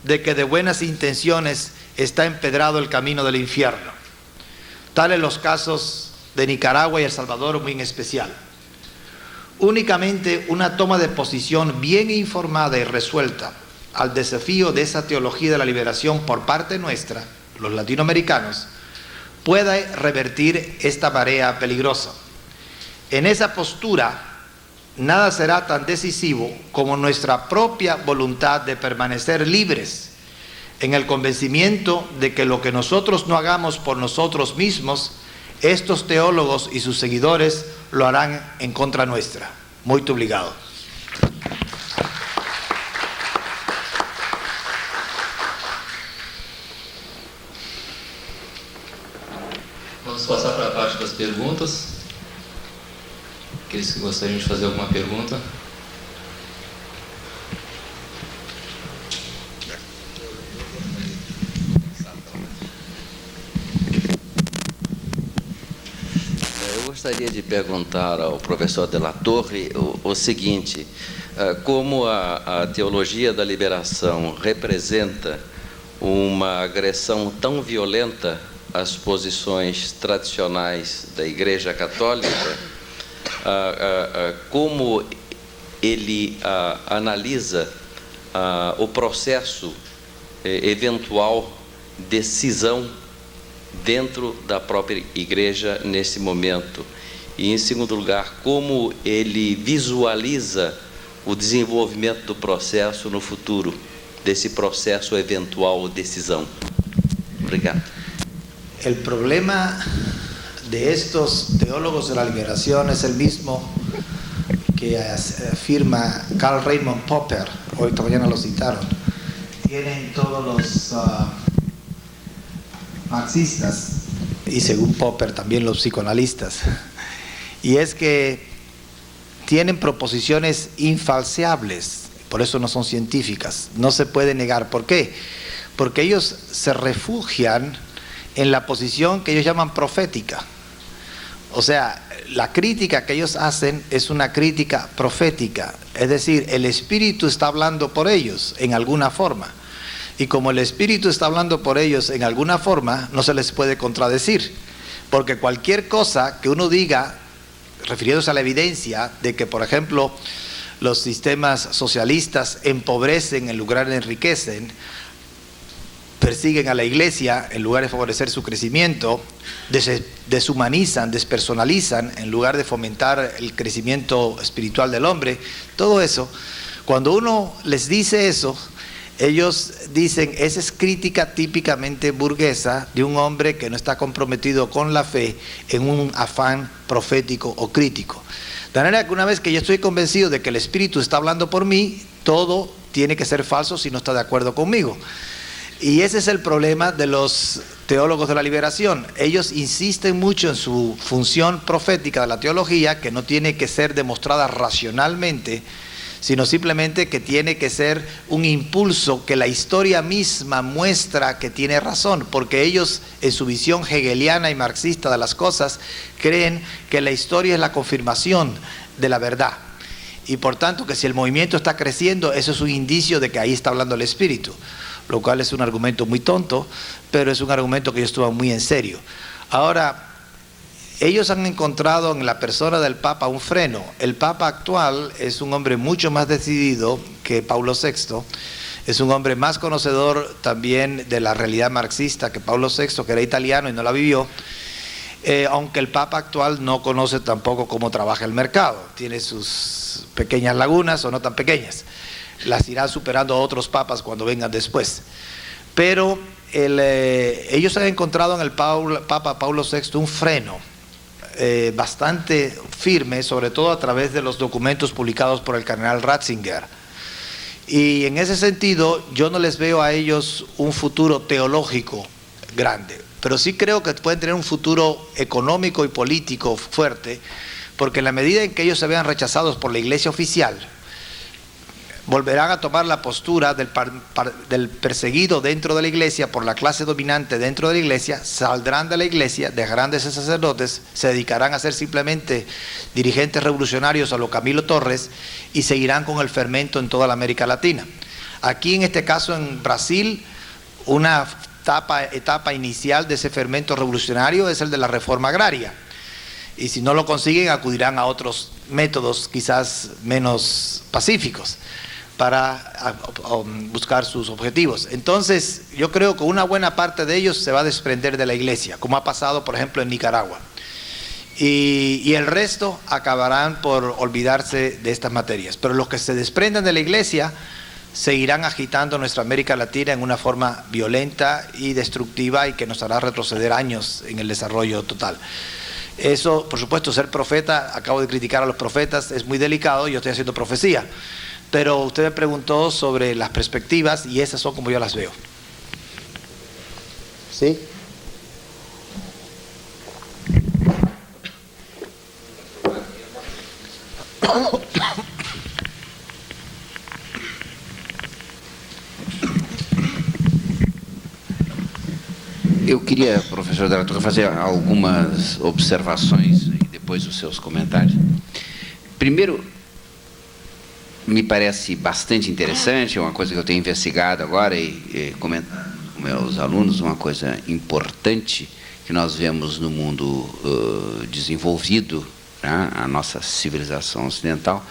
de que de buenas intenciones está empedrado el camino del infierno. Tales los casos de Nicaragua y El Salvador muy en especial. Únicamente una toma de posición bien informada y resuelta al desafío de esa teología de la liberación por parte nuestra, los latinoamericanos, puede revertir esta marea peligrosa. En esa postura, nada será tan decisivo como nuestra propia voluntad de permanecer libres, en el convencimiento de que lo que nosotros no hagamos por nosotros mismos, estos teólogos y sus seguidores lo harán en contra nuestra. Muy obrigado. Vamos passar para a parte das perguntas. Aqueles que gostariam de fazer alguma pergunta. Eu gostaria de perguntar ao professor de la Torre o seguinte: como a teologia da liberação representa uma agressão tão violenta às posições tradicionais da Igreja Católica, como ele analisa o processo eventual de cisão dentro da própria igreja nesse momento. E, em segundo lugar, como ele visualiza o desenvolvimento do processo no futuro, desse processo eventual de cisão. Obrigado. El problema de estos teólogos de la liberación es el mismo que afirma Karl Raimund Popper, hoy esta mañana lo citaron. Tienen todos los marxistas y, según Popper, también los psicoanalistas. Y es que tienen proposiciones infalseables, por eso no son científicas, no se puede negar. ¿Por qué? Porque ellos se refugian en la posición que ellos llaman profética. O sea, la crítica que ellos hacen es una crítica profética, es decir, el Espíritu está hablando por ellos en alguna forma. Y como el Espíritu está hablando por ellos en alguna forma, no se les puede contradecir, porque cualquier cosa que uno diga, refiriéndose a la evidencia de que, por ejemplo, los sistemas socialistas empobrecen en lugar de enriquecen, persiguen a la iglesia en lugar de favorecer su crecimiento, deshumanizan, despersonalizan en lugar de fomentar el crecimiento espiritual del hombre, todo eso, cuando uno les dice eso, ellos dicen, esa es crítica típicamente burguesa de un hombre que no está comprometido con la fe en un afán profético o crítico. De manera que una vez que yo estoy convencido de que el Espíritu está hablando por mí, todo tiene que ser falso si no está de acuerdo conmigo. Y ese es el problema de los teólogos de la liberación. Ellos insisten mucho en su función profética de la teología, que no tiene que ser demostrada racionalmente, sino simplemente que tiene que ser un impulso que la historia misma muestra que tiene razón, porque ellos, en su visión hegeliana y marxista de las cosas, creen que la historia es la confirmación de la verdad. Y por tanto, que si el movimiento está creciendo, eso es un indicio de que ahí está hablando el Espíritu, lo cual es un argumento muy tonto, pero es un argumento que ellos toman muy en serio. Ahora, ellos han encontrado en la persona del Papa un freno. El Papa actual es un hombre mucho más decidido que Paulo VI, es un hombre más conocedor también de la realidad marxista que Paulo VI, que era italiano y no la vivió, aunque el Papa actual no conoce tampoco cómo trabaja el mercado, tiene sus pequeñas lagunas o no tan pequeñas, las irá superando otros papas cuando vengan después. Pero ellos han encontrado en el Papa Paulo VI un freno bastante firme, sobre todo a través de los documentos publicados por el cardenal Ratzinger. Y en ese sentido, yo no les veo a ellos un futuro teológico grande, pero sí creo que pueden tener un futuro económico y político fuerte, porque en la medida en que ellos se vean rechazados por la iglesia oficial, volverán a tomar la postura del perseguido dentro de la iglesia por la clase dominante dentro de la iglesia, saldrán de la iglesia, dejarán de ser sacerdotes, se dedicarán a ser simplemente dirigentes revolucionarios a lo Camilo Torres y seguirán con el fermento en toda la América Latina. Aquí en este caso en Brasil, una etapa inicial de ese fermento revolucionario es el de la reforma agraria. Y si no lo consiguen, acudirán a otros métodos quizás menos pacíficos para buscar sus objetivos. Entonces, yo creo que una buena parte de ellos se va a desprender de la iglesia, como ha pasado, por ejemplo, en Nicaragua. Y el resto acabarán por olvidarse de estas materias. Pero los que se desprenden de la iglesia seguirán agitando nuestra América Latina en una forma violenta y destructiva y que nos hará retroceder años en el desarrollo total. Eso, por supuesto, ser profeta, acabo de criticar a los profetas, es muy delicado, yo estoy haciendo profecía. Pero usted me preguntó sobre las perspectivas y esas son como yo las veo. ¿Sí? Eu queria, professor de la Torre, fazer algumas observações e depois os seus comentários. Primeiro, me parece bastante interessante, uma coisa que eu tenho investigado agora e comentado com meus alunos, uma coisa importante que nós vemos no mundo desenvolvido, né, a nossa civilização ocidental,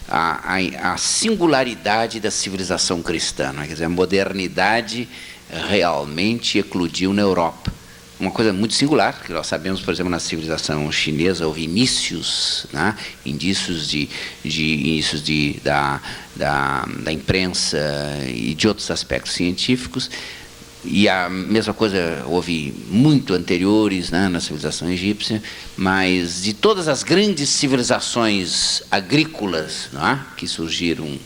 a singularidade da civilização cristã, né? Quer dizer, a modernidade realmente eclodiu na Europa. Uma coisa muito singular, que nós sabemos, por exemplo, na civilização chinesa houve indícios, né? Indícios da imprensa e de outros aspectos científicos. E a mesma coisa houve muito anteriores, né, na civilização egípcia, mas de todas as grandes civilizações agrícolas, né, que surgiram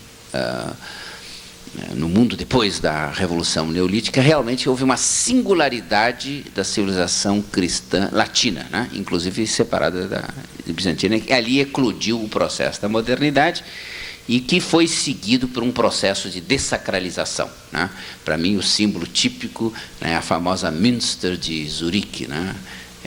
no mundo depois da Revolução Neolítica, realmente houve uma singularidade da civilização cristã latina, né, inclusive separada da bizantina, que ali eclodiu o processo da modernidade, e que foi seguido por um processo de dessacralização, né? Para mim, o símbolo típico, né, é a famosa Münster de Zurique, né?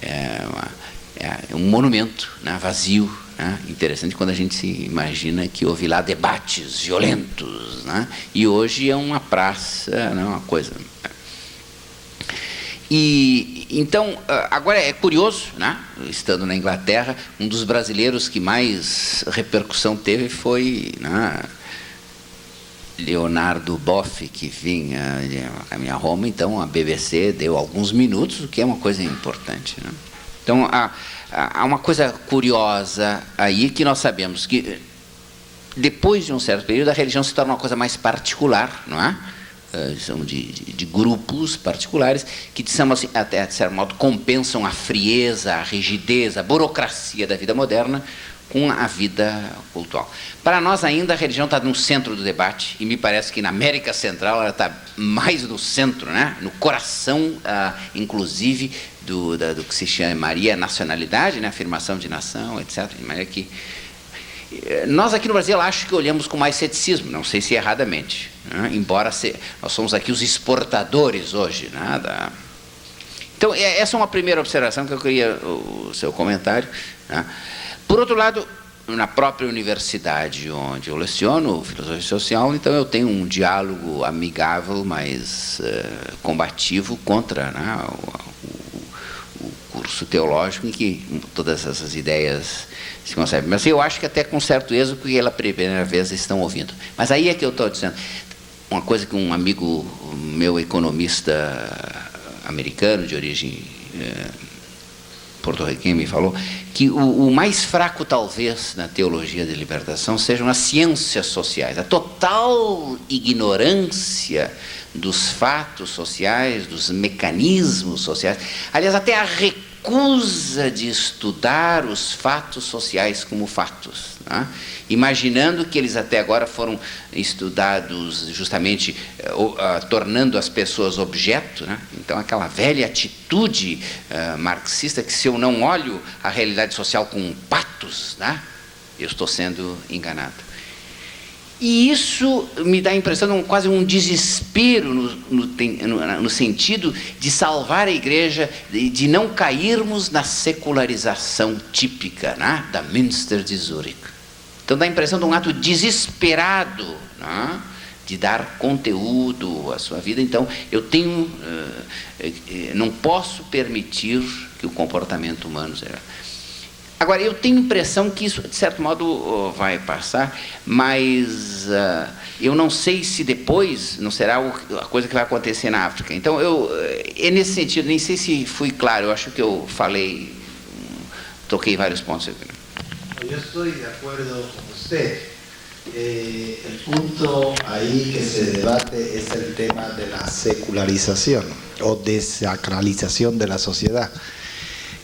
É um monumento, né, vazio, né? Interessante quando a gente se imagina que houve lá debates violentos, né? E hoje é uma praça, né, uma coisa... E então, agora é curioso, né? Estando na Inglaterra, um dos brasileiros que mais repercussão teve foi, né, Leonardo Boff, que vinha a minha Roma. Então a BBC deu alguns minutos, o que é uma coisa importante, né? Então há uma coisa curiosa aí, que nós sabemos que depois de um certo período a religião se torna uma coisa mais particular, não é? São de grupos particulares que, assim, até de certo modo, compensam a frieza, a rigidez, a burocracia da vida moderna com a vida cultural. Para nós ainda a religião está no centro do debate, e me parece que na América Central ela está mais no centro, né? No coração, inclusive, do que se chamaria nacionalidade, né? Afirmação de nação, etc. De maneira que nós aqui no Brasil acho que olhamos com mais ceticismo, não sei se erradamente, né? Embora nós somos aqui os exportadores hoje, né? Então essa é uma primeira observação que eu queria o seu comentário, né? Por outro lado, na própria universidade onde eu leciono filosofia social, então eu tenho um diálogo amigável, mas combativo contra, né, o curso teológico em que todas essas ideias se concebem. Mas eu acho que até com certo êxito, porque pela primeira vez estão ouvindo. Mas aí é que eu estou dizendo, uma coisa que um amigo meu, economista americano, de origem porto-riquenha, me falou, que o mais fraco, talvez, na teologia da libertação sejam as ciências sociais, a total ignorância dos fatos sociais, dos mecanismos sociais, aliás, até a recusa de estudar os fatos sociais como fatos, né? Imaginando que eles até agora foram estudados justamente tornando as pessoas objeto, né? Então aquela velha atitude marxista que, se eu não olho a realidade social com patos, né, eu estou sendo enganado. E isso me dá a impressão de quase um desespero no sentido de salvar a igreja, de não cairmos na secularização típica, né, da Münster de Zurique. Então dá a impressão de um ato desesperado, né, de dar conteúdo à sua vida. Então eu não posso permitir que o comportamento humano seja... Agora, eu tenho a impressão que isso, de certo modo, vai passar, mas eu não sei se depois não será a coisa que vai acontecer na África. Então, é nesse sentido, nem sei se fui claro, eu acho que eu falei, toquei vários pontos. Eu estou de acordo com você. El punto ahí que se debate es el tema de la secularización o desacralización de la sociedad,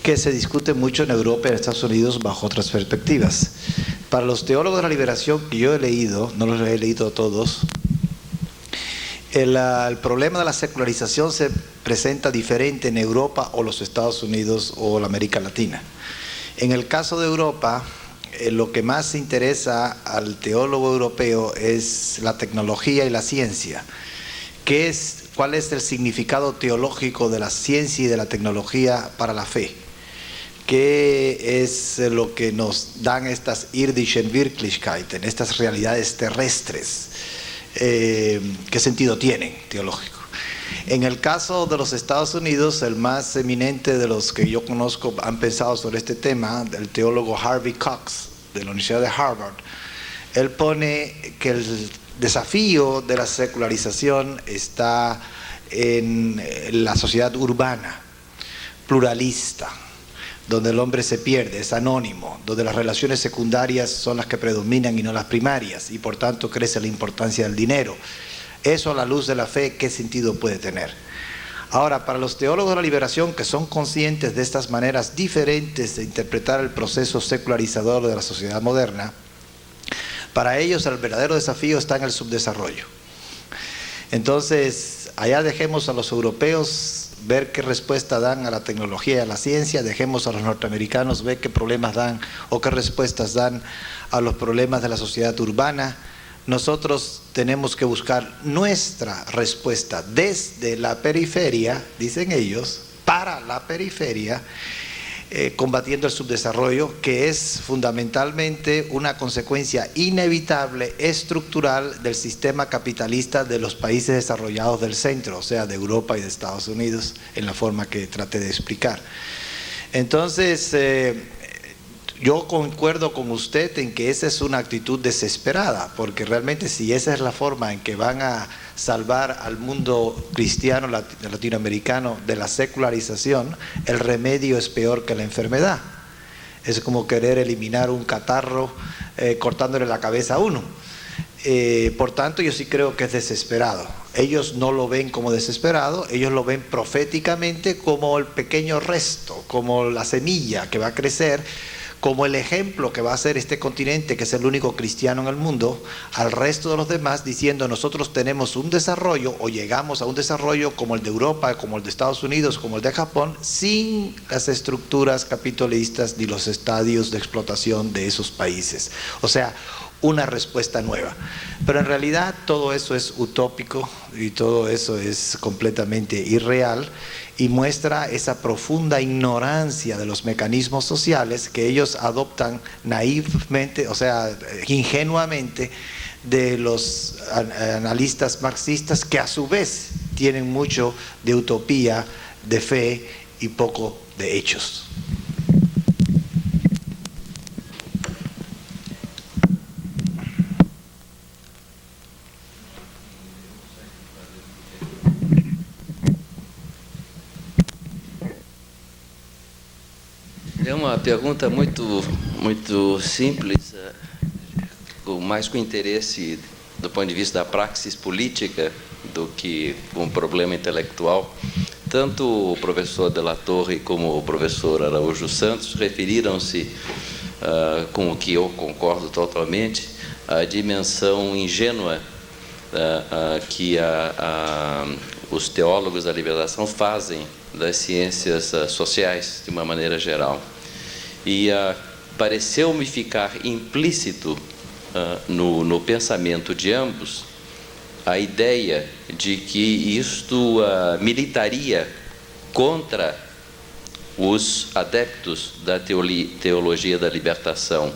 que se discute mucho en Europa y en Estados Unidos bajo otras perspectivas. Para los teólogos de la liberación que yo he leído, no los he leído todos, el problema de la secularización se presenta diferente en Europa o los Estados Unidos o la América Latina. En el caso de Europa, lo que más interesa al teólogo europeo es la tecnología y la ciencia. ¿Cuál es el significado teológico de la ciencia y de la tecnología para la fe? ¿Qué es lo que nos dan estas irdischen Wirklichkeiten, estas realidades terrestres? ¿Qué sentido tienen teológico? En el caso de los Estados Unidos, el más eminente de los que yo conozco han pensado sobre este tema, el teólogo Harvey Cox, de la Universidad de Harvard. él pone que el desafío de la secularización está en la sociedad urbana, pluralista, donde el hombre se pierde, es anónimo, donde las relaciones secundarias son las que predominan y no las primarias, y por tanto crece la importancia del dinero. Eso, a la luz de la fe, ¿qué sentido puede tener? Ahora, para los teólogos de la liberación, que son conscientes de estas maneras diferentes de interpretar el proceso secularizador de la sociedad moderna, para ellos el verdadero desafío está en el subdesarrollo. Entonces, allá dejemos a los europeos ver qué respuesta dan a la tecnología y a la ciencia, dejemos a los norteamericanos ver qué problemas dan o qué respuestas dan a los problemas de la sociedad urbana. Nosotros tenemos que buscar nuestra respuesta desde la periferia, dicen ellos, para la periferia, combatiendo el subdesarrollo, que es fundamentalmente una consecuencia inevitable, estructural, del sistema capitalista de los países desarrollados del centro, o sea, de Europa y de Estados Unidos, en la forma que traté de explicar. Entonces, yo concuerdo con usted en que esa es una actitud desesperada, porque realmente si esa es la forma en que van a salvar al mundo cristiano latinoamericano de la secularización, el remedio es peor que la enfermedad. Es como querer eliminar un catarro cortándole la cabeza a uno. Por tanto, yo sí creo que es desesperado. Ellos no lo ven como desesperado, ellos lo ven proféticamente como el pequeño resto, como la semilla que va a crecer, como el ejemplo que va a ser este continente, que es el único cristiano en el mundo, al resto de los demás, diciendo: nosotros tenemos un desarrollo, o llegamos a un desarrollo como el de Europa, como el de Estados Unidos, como el de Japón, sin las estructuras capitalistas ni los estadios de explotación de esos países. O sea, una respuesta nueva. Pero en realidad todo eso es utópico y todo eso es completamente irreal, y muestra esa profunda ignorancia de los mecanismos sociales que ellos adoptan naivamente, o sea, ingenuamente, de los analistas marxistas, que a su vez tienen mucho de utopía, de fe y poco de hechos. É uma pergunta muito simples, mais com interesse do ponto de vista da praxis política do que um problema intelectual. Tanto o professor de la Torre como o professor Araújo Santos referiram-se, com o que eu concordo totalmente, à dimensão ingênua que os teólogos da libertação fazem das ciências sociais, de uma maneira geral. E pareceu-me ficar implícito no pensamento de ambos a ideia de que isto militaria contra os adeptos da teologia da libertação.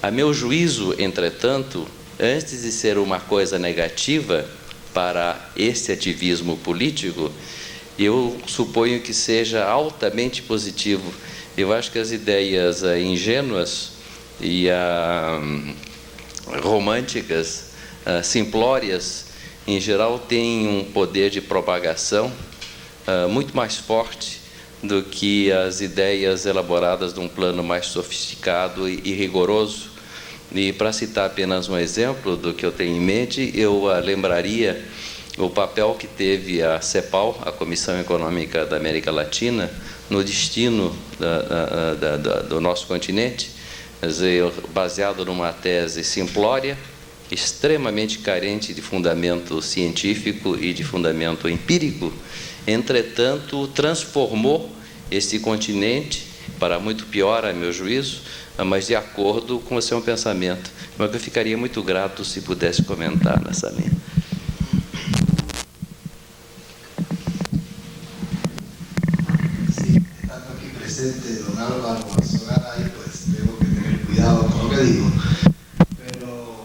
A meu juízo, entretanto, antes de ser uma coisa negativa para esse ativismo político, eu suponho que seja altamente positivo. Eu acho que as ideias ingênuas e românticas, simplórias, em geral, têm um poder de propagação muito mais forte do que as ideias elaboradas num plano mais sofisticado e rigoroso. E, para citar apenas um exemplo do que eu tenho em mente, eu lembraria o papel que teve a CEPAL, a Comissão Econômica da América Latina, no destino do nosso continente, quer dizer, baseado numa tese simplória, extremamente carente de fundamento científico e de fundamento empírico. Entretanto, transformou esse continente para muito pior, a meu juízo, mas de acordo com o seu pensamento. Mas eu ficaria muito grato se pudesse comentar nessa linha. Don Álvaro Arzogada, y pues tengo que tener cuidado con lo que digo, pero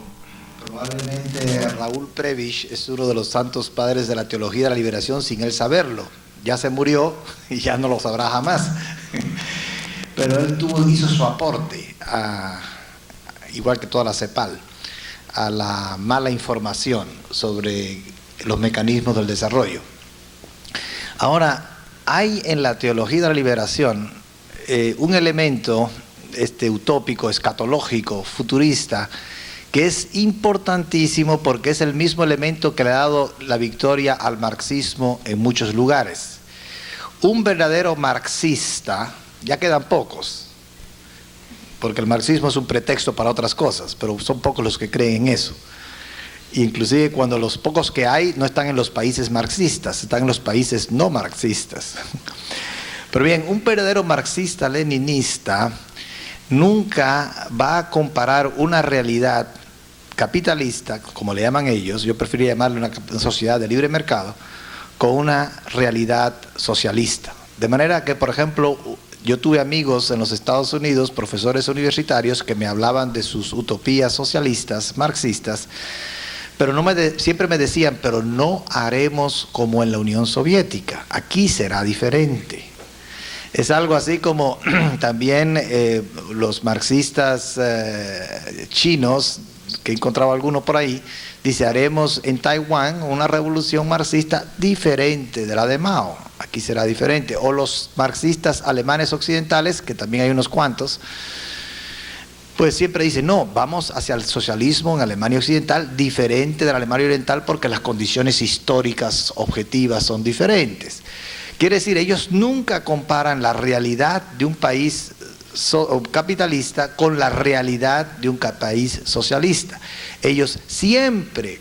probablemente Raúl Prebisch es uno de los santos padres de la teología de la liberación sin él saberlo. Ya se murió y ya no lo sabrá jamás, pero él hizo su aporte, igual que toda la CEPAL. a la mala información sobre los mecanismos del desarrollo. Ahora, hay en la teología de la liberación un elemento utópico, escatológico, futurista, que es importantísimo porque es el mismo elemento que le ha dado la victoria al marxismo en muchos lugares. Un verdadero marxista, ya quedan pocos, porque el marxismo es un pretexto para otras cosas, pero son pocos los que creen en eso. Inclusive cuando los pocos que hay no están en los países marxistas, están en los países no marxistas. Pero bien, un verdadero marxista-leninista nunca va a comparar una realidad capitalista, como le llaman ellos, yo preferiría llamarle una sociedad de libre mercado, con una realidad socialista. De manera que, por ejemplo, yo tuve amigos en los Estados Unidos, profesores universitarios, que me hablaban de sus utopías socialistas, marxistas, pero siempre me decían, pero no haremos como en la Unión Soviética, aquí será diferente. Es algo así como también los marxistas chinos, que encontraba alguno por ahí, dice, haremos en Taiwán una revolución marxista diferente de la de Mao, aquí será diferente. O los marxistas alemanes occidentales, que también hay unos cuantos, pues siempre dicen, no, vamos hacia el socialismo en Alemania Occidental, diferente de la Alemania Oriental, porque las condiciones históricas objetivas son diferentes. Quiere decir, ellos nunca comparan la realidad de un país capitalista con la realidad de un país socialista. Ellos siempre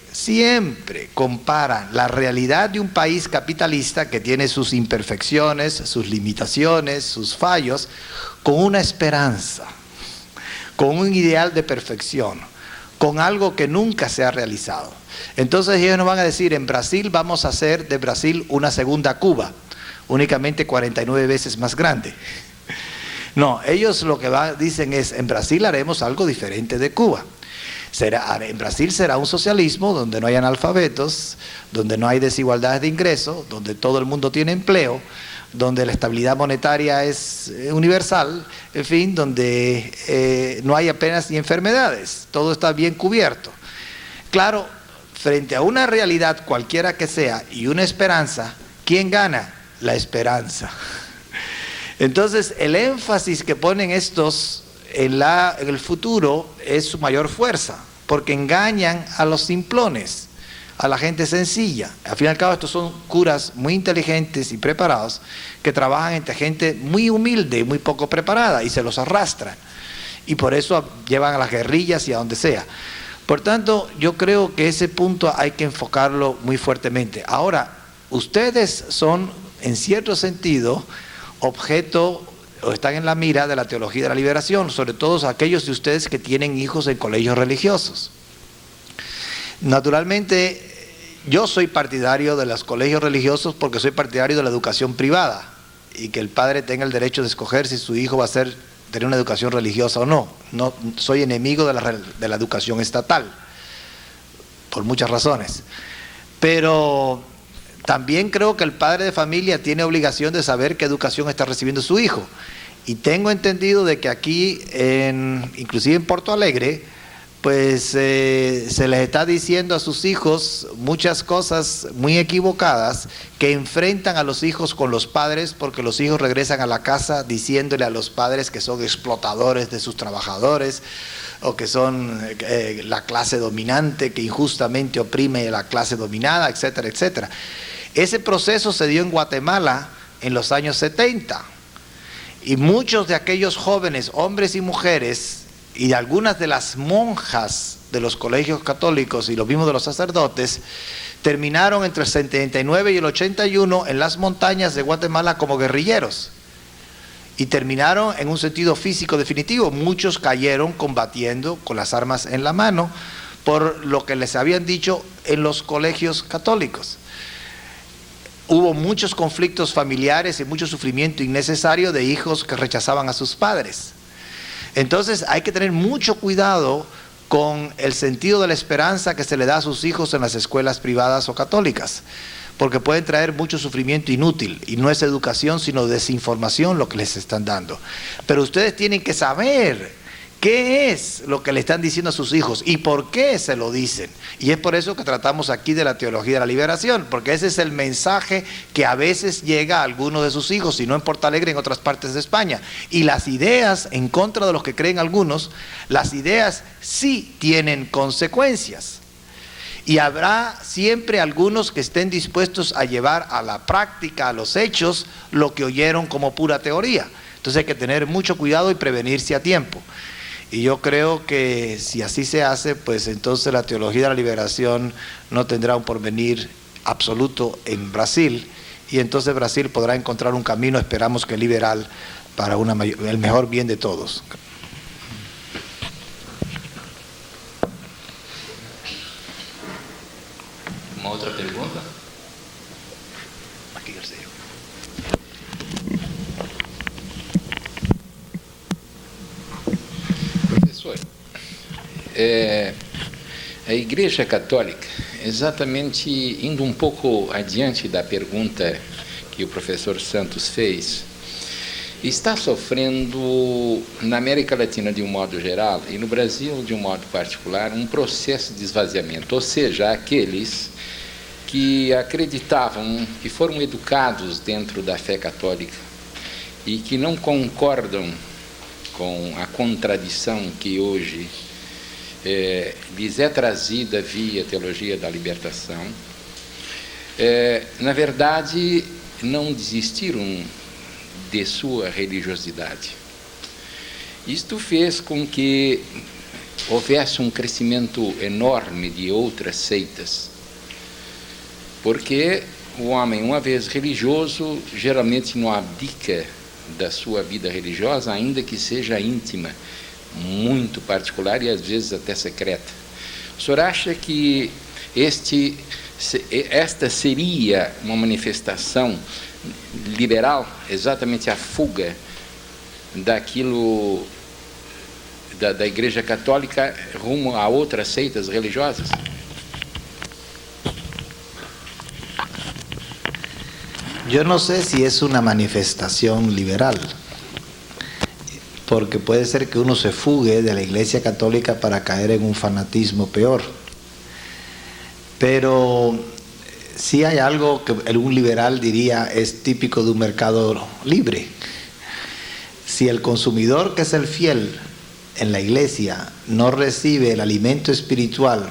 comparan la realidad de un país capitalista que tiene sus imperfecciones, sus limitaciones, sus fallos, con una esperanza, con un ideal de perfección, con algo que nunca se ha realizado. Entonces ellos nos van a decir, en Brasil vamos a hacer de Brasil una segunda Cuba, únicamente 49 veces más grande. No, ellos lo que dicen es, en Brasil haremos algo diferente de Cuba. En Brasil será un socialismo donde no hay analfabetos, donde no hay desigualdades de ingreso, donde todo el mundo tiene empleo, donde la estabilidad monetaria es universal, en fin, donde no hay apenas ni enfermedades, todo está bien cubierto. Claro, frente a una realidad cualquiera que sea y una esperanza, ¿quién gana? La esperanza. Entonces, el énfasis que ponen estos en el futuro es su mayor fuerza, porque engañan a los simplones, a la gente sencilla. Al fin y al cabo, estos son curas muy inteligentes y preparados que trabajan entre gente muy humilde y muy poco preparada y se los arrastran. Y por eso llevan a las guerrillas y a donde sea. Por tanto, yo creo que ese punto hay que enfocarlo muy fuertemente. Ahora, ustedes son, en cierto sentido, objeto o están en la mira de la teología de la liberación, sobre todo aquellos de ustedes que tienen hijos en colegios religiosos. Naturalmente, yo soy partidario de los colegios religiosos porque soy partidario de la educación privada y que el padre tenga el derecho de escoger si su hijo va a tener una educación religiosa o no. No soy enemigo de la educación estatal, por muchas razones. Pero también creo que el padre de familia tiene obligación de saber qué educación está recibiendo su hijo. Y tengo entendido de que aquí, inclusive en Porto Alegre, pues se les está diciendo a sus hijos muchas cosas muy equivocadas que enfrentan a los hijos con los padres, porque los hijos regresan a la casa diciéndole a los padres que son explotadores de sus trabajadores o que son la clase dominante que injustamente oprime a la clase dominada, etcétera, etcétera. Ese proceso se dio en Guatemala en los años 70 y muchos de aquellos jóvenes, hombres y mujeres, y algunas de las monjas de los colegios católicos y los mismos de los sacerdotes, terminaron entre el 79 y el 81 en las montañas de Guatemala como guerrilleros. Y terminaron en un sentido físico definitivo. Muchos cayeron combatiendo con las armas en la mano por lo que les habían dicho en los colegios católicos. Hubo muchos conflictos familiares y mucho sufrimiento innecesario de hijos que rechazaban a sus padres. Entonces hay que tener mucho cuidado con el sentido de la esperanza que se le da a sus hijos en las escuelas privadas o católicas, porque pueden traer mucho sufrimiento inútil, y no es educación sino desinformación lo que les están dando. Pero ustedes tienen que saber ¿Qué es lo que le están diciendo a sus hijos y por qué se lo dicen? Y es por eso que tratamos aquí de la teología de la liberación, porque ese es el mensaje que a veces llega a algunos de sus hijos, si no en Porto Alegre, en otras partes de España. Y las ideas, en contra de los que creen algunos, las ideas sí tienen consecuencias. Y habrá siempre algunos que estén dispuestos a llevar a la práctica, a los hechos, lo que oyeron como pura teoría. Entonces hay que tener mucho cuidado y prevenirse a tiempo. Y yo creo que si así se hace, pues entonces la teología de la liberación no tendrá un porvenir absoluto en Brasil, y entonces Brasil podrá encontrar un camino, esperamos que liberal, para el mejor bien de todos. Uma outra pergunta? Aqui, Garcia. Professor, a Igreja Católica, exatamente indo um pouco adiante da pergunta que o professor Santos fez, está sofrendo na América Latina de um modo geral e no Brasil de um modo particular um processo de esvaziamento, ou seja, aqueles que acreditavam, que foram educados dentro da fé católica e que não concordam com a contradição que hoje lhes é trazida via teologia da libertação, na verdade não desistiram de sua religiosidade. Isto fez com que houvesse um crescimento enorme de outras seitas, porque o homem, uma vez religioso, geralmente não abdica da sua vida religiosa, ainda que seja íntima, muito particular e às vezes até secreta. O senhor acha que esta seria uma manifestação liberal, exatamente a fuga daquilo da Igreja Católica rumo a outras seitas religiosas? Yo no sé si es una manifestación liberal, porque puede ser que uno se fugue de la Iglesia Católica para caer en un fanatismo peor. Pero sí hay algo que un liberal diría es típico de un mercado libre. Si el consumidor, que es el fiel en la iglesia, no recibe el alimento espiritual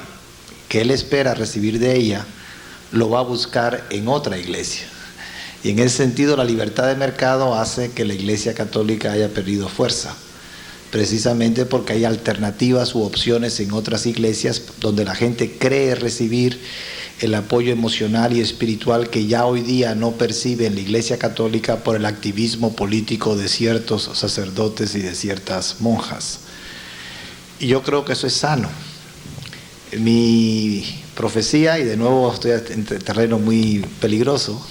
que él espera recibir de ella, lo va a buscar en otra iglesia. Y en ese sentido la libertad de mercado hace que la Iglesia Católica haya perdido fuerza, precisamente porque hay alternativas u opciones en otras iglesias donde la gente cree recibir el apoyo emocional y espiritual que ya hoy día no percibe en la Iglesia Católica por el activismo político de ciertos sacerdotes y de ciertas monjas. Y yo creo que eso es sano. Mi profecía, y de nuevo estoy en terreno muy peligroso,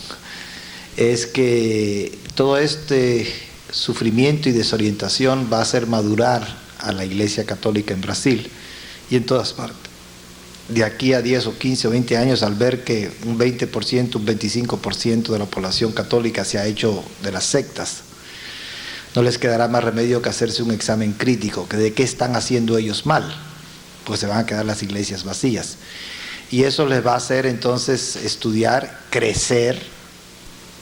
es que todo este sufrimiento y desorientación va a hacer madurar a la Iglesia Católica en Brasil y en todas partes. De aquí a 10 o 15 o 20 años, al ver que un 20%, un 25% de la población católica se ha hecho de las sectas, no les quedará más remedio que hacerse un examen crítico, que de qué están haciendo ellos mal, pues se van a quedar las iglesias vacías. Y eso les va a hacer entonces estudiar, crecer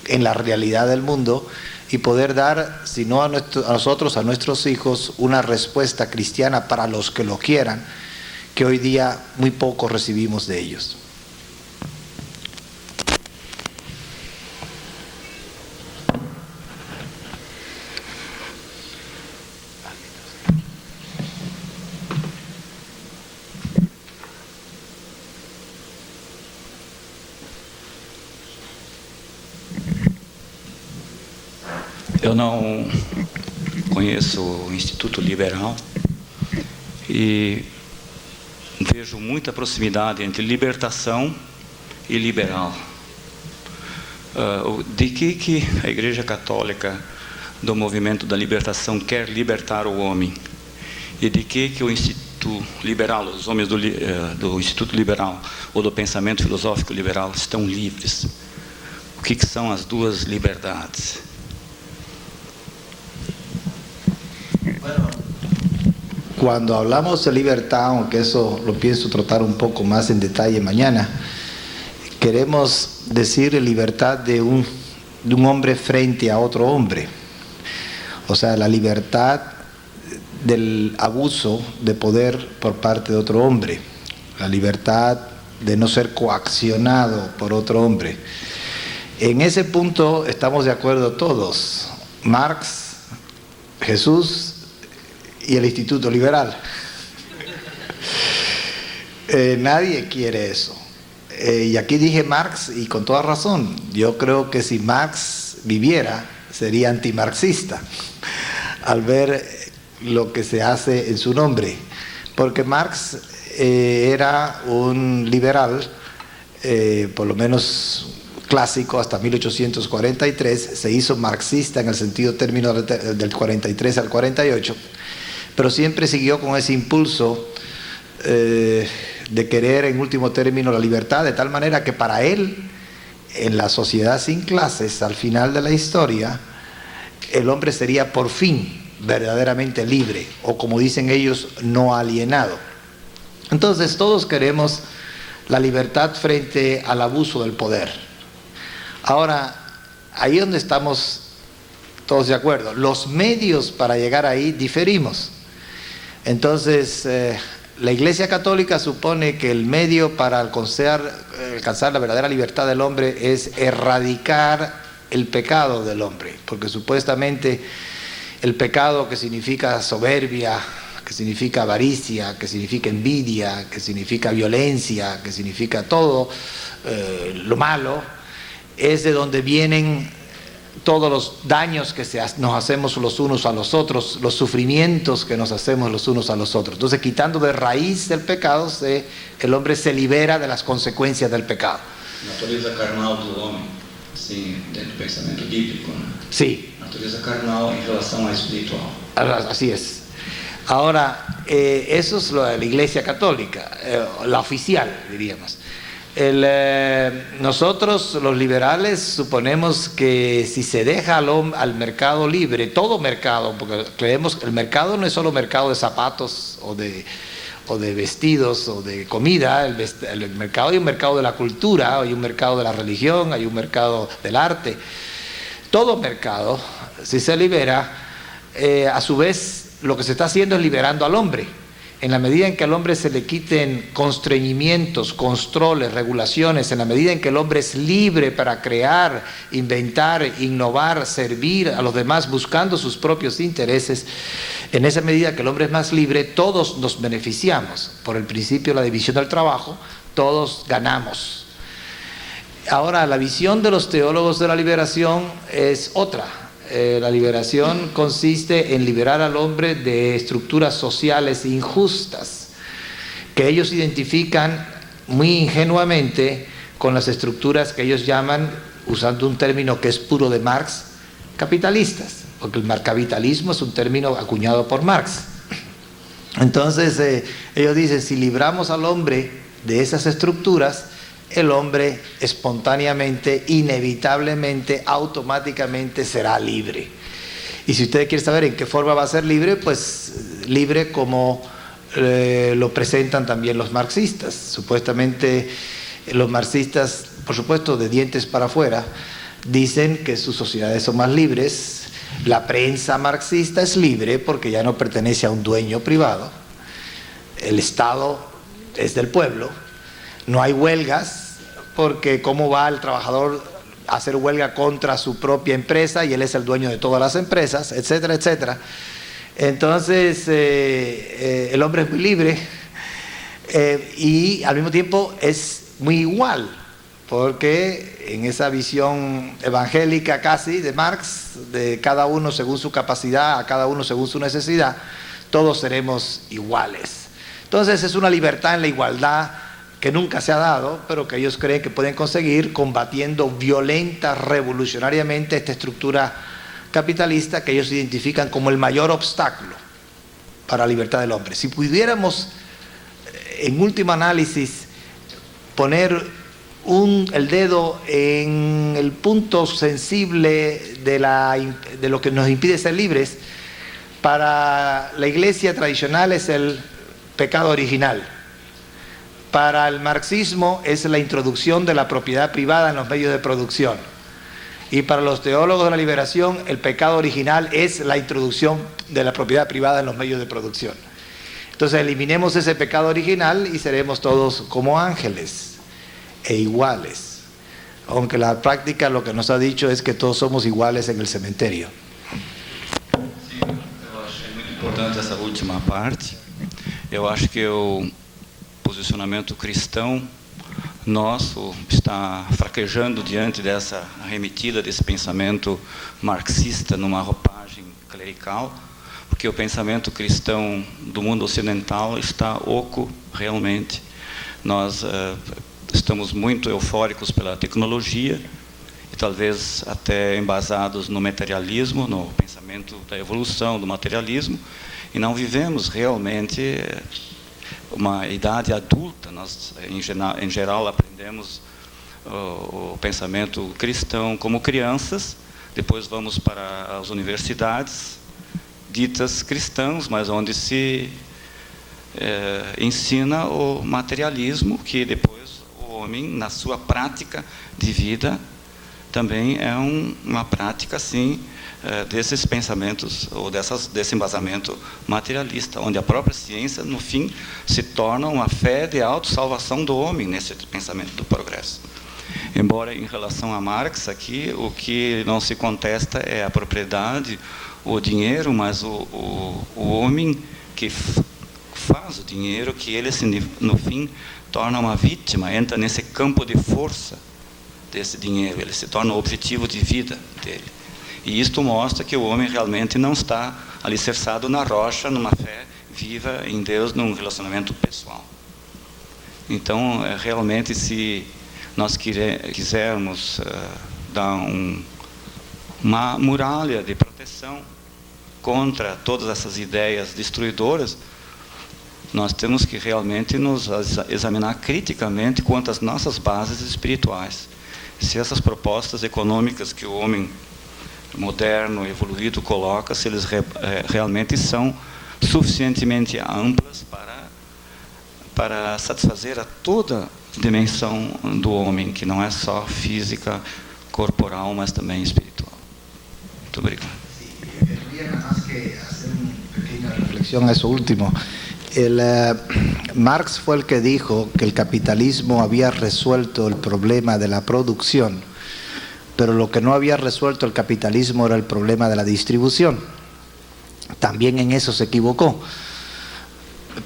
en la realidad del mundo y poder dar, si no a nosotros, a nuestros hijos, una respuesta cristiana para los que lo quieran, que hoy día muy poco recibimos de ellos. Eu não conheço o Instituto Liberal e vejo muita proximidade entre libertação e liberal. De que a Igreja Católica do movimento da libertação quer libertar o homem? E de que o Instituto Liberal, os homens do Instituto Liberal ou do pensamento filosófico liberal estão livres? O que são as duas liberdades? cuando hablamos de libertad, aunque eso lo pienso tratar un poco más en detalle mañana, queremos decir libertad de un hombre frente a otro hombre. O sea, la libertad del abuso de poder por parte de otro hombre, la libertad de no ser coaccionado por otro hombre. En ese punto estamos de acuerdo todos, Marx, Jesús y el Instituto Liberal. Nadie quiere eso. Y aquí dije Marx, y con toda razón. Yo creo que si Marx viviera, sería antimarxista al ver lo que se hace en su nombre. Porque Marx era un liberal, por lo menos clásico, hasta 1843, se hizo marxista en el sentido término del 43 al 48, pero siempre siguió con ese impulso de querer en último término la libertad, de tal manera que para él, en la sociedad sin clases, al final de la historia, el hombre sería por fin verdaderamente libre, o como dicen ellos, no alienado. Entonces todos queremos la libertad frente al abuso del poder. Ahora, ahí es donde estamos todos de acuerdo. Los medios para llegar ahí diferimos. Entonces, la Iglesia Católica supone que el medio para alcanzar la verdadera libertad del hombre es erradicar el pecado del hombre, porque supuestamente el pecado, que significa soberbia, que significa avaricia, que significa envidia, que significa violencia, que significa todo lo malo, es de donde vienen todos los daños que nos hacemos los unos a los otros, los sufrimientos que nos hacemos los unos a los otros. Entonces, quitando de raíz del pecado, el hombre se libera de las consecuencias del pecado. Natureza carnal do homem, assim, dentro do pensamento bíblico, né? Sí. Natureza carnal en relación a espiritual. Así es. Ahora, eso es lo de la Iglesia Católica, la oficial, diríamos. Nosotros, los liberales, suponemos que si se deja al mercado libre, todo mercado, porque creemos que el mercado no es solo mercado de zapatos o de vestidos o de comida, el mercado, hay un mercado de la cultura, hay un mercado de la religión, hay un mercado del arte. Todo mercado, si se libera, a su vez lo que se está haciendo es liberando al hombre. En la medida en que al hombre se le quiten constreñimientos, controles, regulaciones, en la medida en que el hombre es libre para crear, inventar, innovar, servir a los demás buscando sus propios intereses, en esa medida que el hombre es más libre, todos nos beneficiamos. Por el principio de la división del trabajo, todos ganamos. Ahora, la visión de los teólogos de la liberación es otra. La liberación consiste en liberar al hombre de estructuras sociales injustas que ellos identifican muy ingenuamente con las estructuras que ellos llaman, usando un término que es puro de Marx, capitalistas, porque el capitalismo es un término acuñado por Marx. Entonces ellos dicen, si libramos al hombre de esas estructuras, el hombre espontáneamente, inevitablemente, automáticamente será libre. Y si usted quiere saber en qué forma va a ser libre, pues libre como lo presentan también los marxistas. Supuestamente los marxistas, por supuesto de dientes para afuera, dicen que sus sociedades son más libres. La prensa marxista es libre porque ya no pertenece a un dueño privado. El Estado es del pueblo. No hay huelgas, porque cómo va el trabajador a hacer huelga contra su propia empresa y él es el dueño de todas las empresas, etcétera, etcétera. Entonces, el hombre es muy libre y al mismo tiempo es muy igual, porque en esa visión evangélica casi de Marx, de cada uno según su capacidad, a cada uno según su necesidad, todos seremos iguales. Entonces es una libertad en la igualdad que nunca se ha dado, pero que ellos creen que pueden conseguir combatiendo violenta, revolucionariamente esta estructura capitalista que ellos identifican como el mayor obstáculo para la libertad del hombre. Si pudiéramos, en último análisis, poner el dedo en el punto sensible de lo que nos impide ser libres, Para la iglesia tradicional es el pecado original. Para el marxismo es la introducción de la propiedad privada en los medios de producción. Y para los teólogos de la liberación, el pecado original es la introducción de la propiedad privada en los medios de producción. Entonces eliminemos ese pecado original y seremos todos como ángeles e iguales. Aunque la práctica lo que nos ha dicho es que todos somos iguales en el cementerio. Sim, eu acho que é muito importante essa última parte. Eu acho que o posicionamento cristão nosso está fraquejando diante dessa arremetida desse pensamento marxista numa roupagem clerical, porque o pensamento cristão do mundo ocidental está oco realmente. Nós estamos muito eufóricos pela tecnologia e talvez até embasados no materialismo, no pensamento da evolução, do materialismo, e não vivemos realmente uma idade adulta. Nós, em geral, aprendemos o pensamento cristão como crianças, depois vamos para as universidades ditas cristãs, mas onde se ensina o materialismo, que depois o homem, na sua prática de vida, também é uma prática, assim, desses pensamentos, ou desse embasamento materialista, onde a própria ciência, no fim, se torna uma fé de autossalvação do homem nesse pensamento do progresso. Embora, em relação a Marx, aqui, o que não se contesta é a propriedade, o dinheiro, mas o homem que faz o dinheiro, que ele, no fim, torna uma vítima, entra nesse campo de força desse dinheiro, ele se torna o objetivo de vida dele. E isto mostra que o homem realmente não está alicerçado na rocha, numa fé viva em Deus, num relacionamento pessoal. Então, realmente, se nós quisermos dar uma muralha de proteção contra todas essas ideias destruidoras, nós temos que realmente nos examinar criticamente quanto às nossas bases espirituais. Se essas propostas econômicas que o homem moderno, evoluído coloca, se eles realmente são suficientemente amplas para satisfazer a toda dimensão do homem, que não é só física, corporal, mas também espiritual. Muito obrigado. Quería nada más que hacer una pequeña reflexión a eso último. Marx fue el que dijo que el capitalismo había resuelto el problema de la producción, pero lo que no había resuelto el capitalismo era el problema de la distribución. También en eso se equivocó.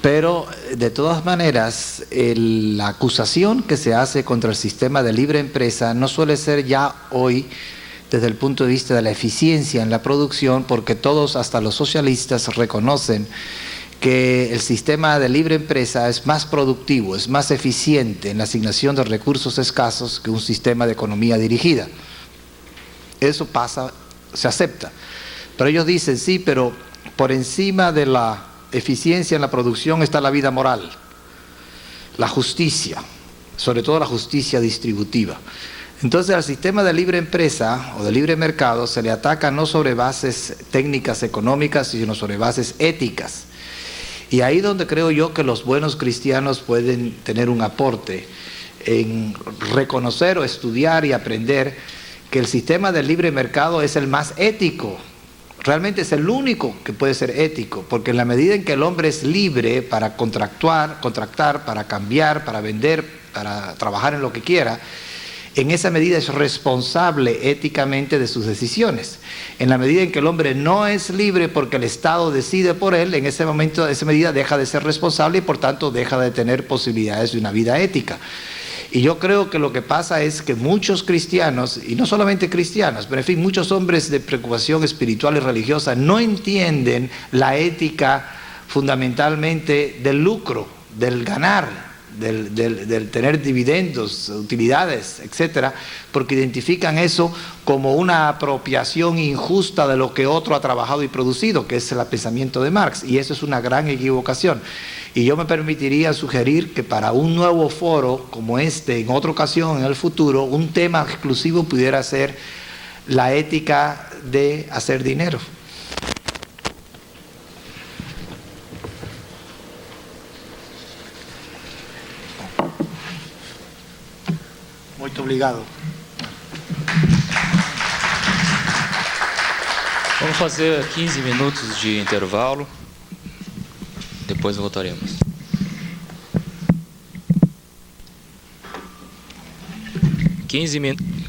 Pero de todas maneras, la acusación que se hace contra el sistema de libre empresa no suele ser ya hoy desde el punto de vista de la eficiencia en la producción, porque todos, hasta los socialistas, reconocen que el sistema de libre empresa es más productivo, es más eficiente en la asignación de recursos escasos que un sistema de economía dirigida. Eso pasa, se acepta. Pero ellos dicen, sí, pero por encima de la eficiencia en la producción está la vida moral, la justicia, sobre todo la justicia distributiva. Entonces al sistema de libre empresa o de libre mercado se le ataca no sobre bases técnicas económicas, sino sobre bases éticas. Y ahí donde creo yo que los buenos cristianos pueden tener un aporte en reconocer o estudiar y aprender que el sistema del libre mercado es el más ético. Realmente es el único que puede ser ético, porque en la medida en que el hombre es libre para contractar, para cambiar, para vender, para trabajar en lo que quiera, en esa medida es responsable éticamente de sus decisiones. En la medida en que el hombre no es libre porque el Estado decide por él, en ese momento, esa medida deja de ser responsable y por tanto deja de tener posibilidades de una vida ética. Y yo creo que lo que pasa es que muchos cristianos, y no solamente cristianos, pero en fin, muchos hombres de preocupación espiritual y religiosa no entienden la ética fundamentalmente del lucro, del ganar, del tener dividendos, utilidades, etcétera, porque identifican eso como una apropiación injusta de lo que otro ha trabajado y producido, que es el pensamiento de Marx, y eso es una gran equivocación. Y yo me permitiría sugerir que para un nuevo foro como este, en otra ocasión, en el futuro, un tema exclusivo pudiera ser la ética de hacer dinero. obligado. Vamos fazer 15 minutos de intervalo, depois voltaremos. 15 minutos.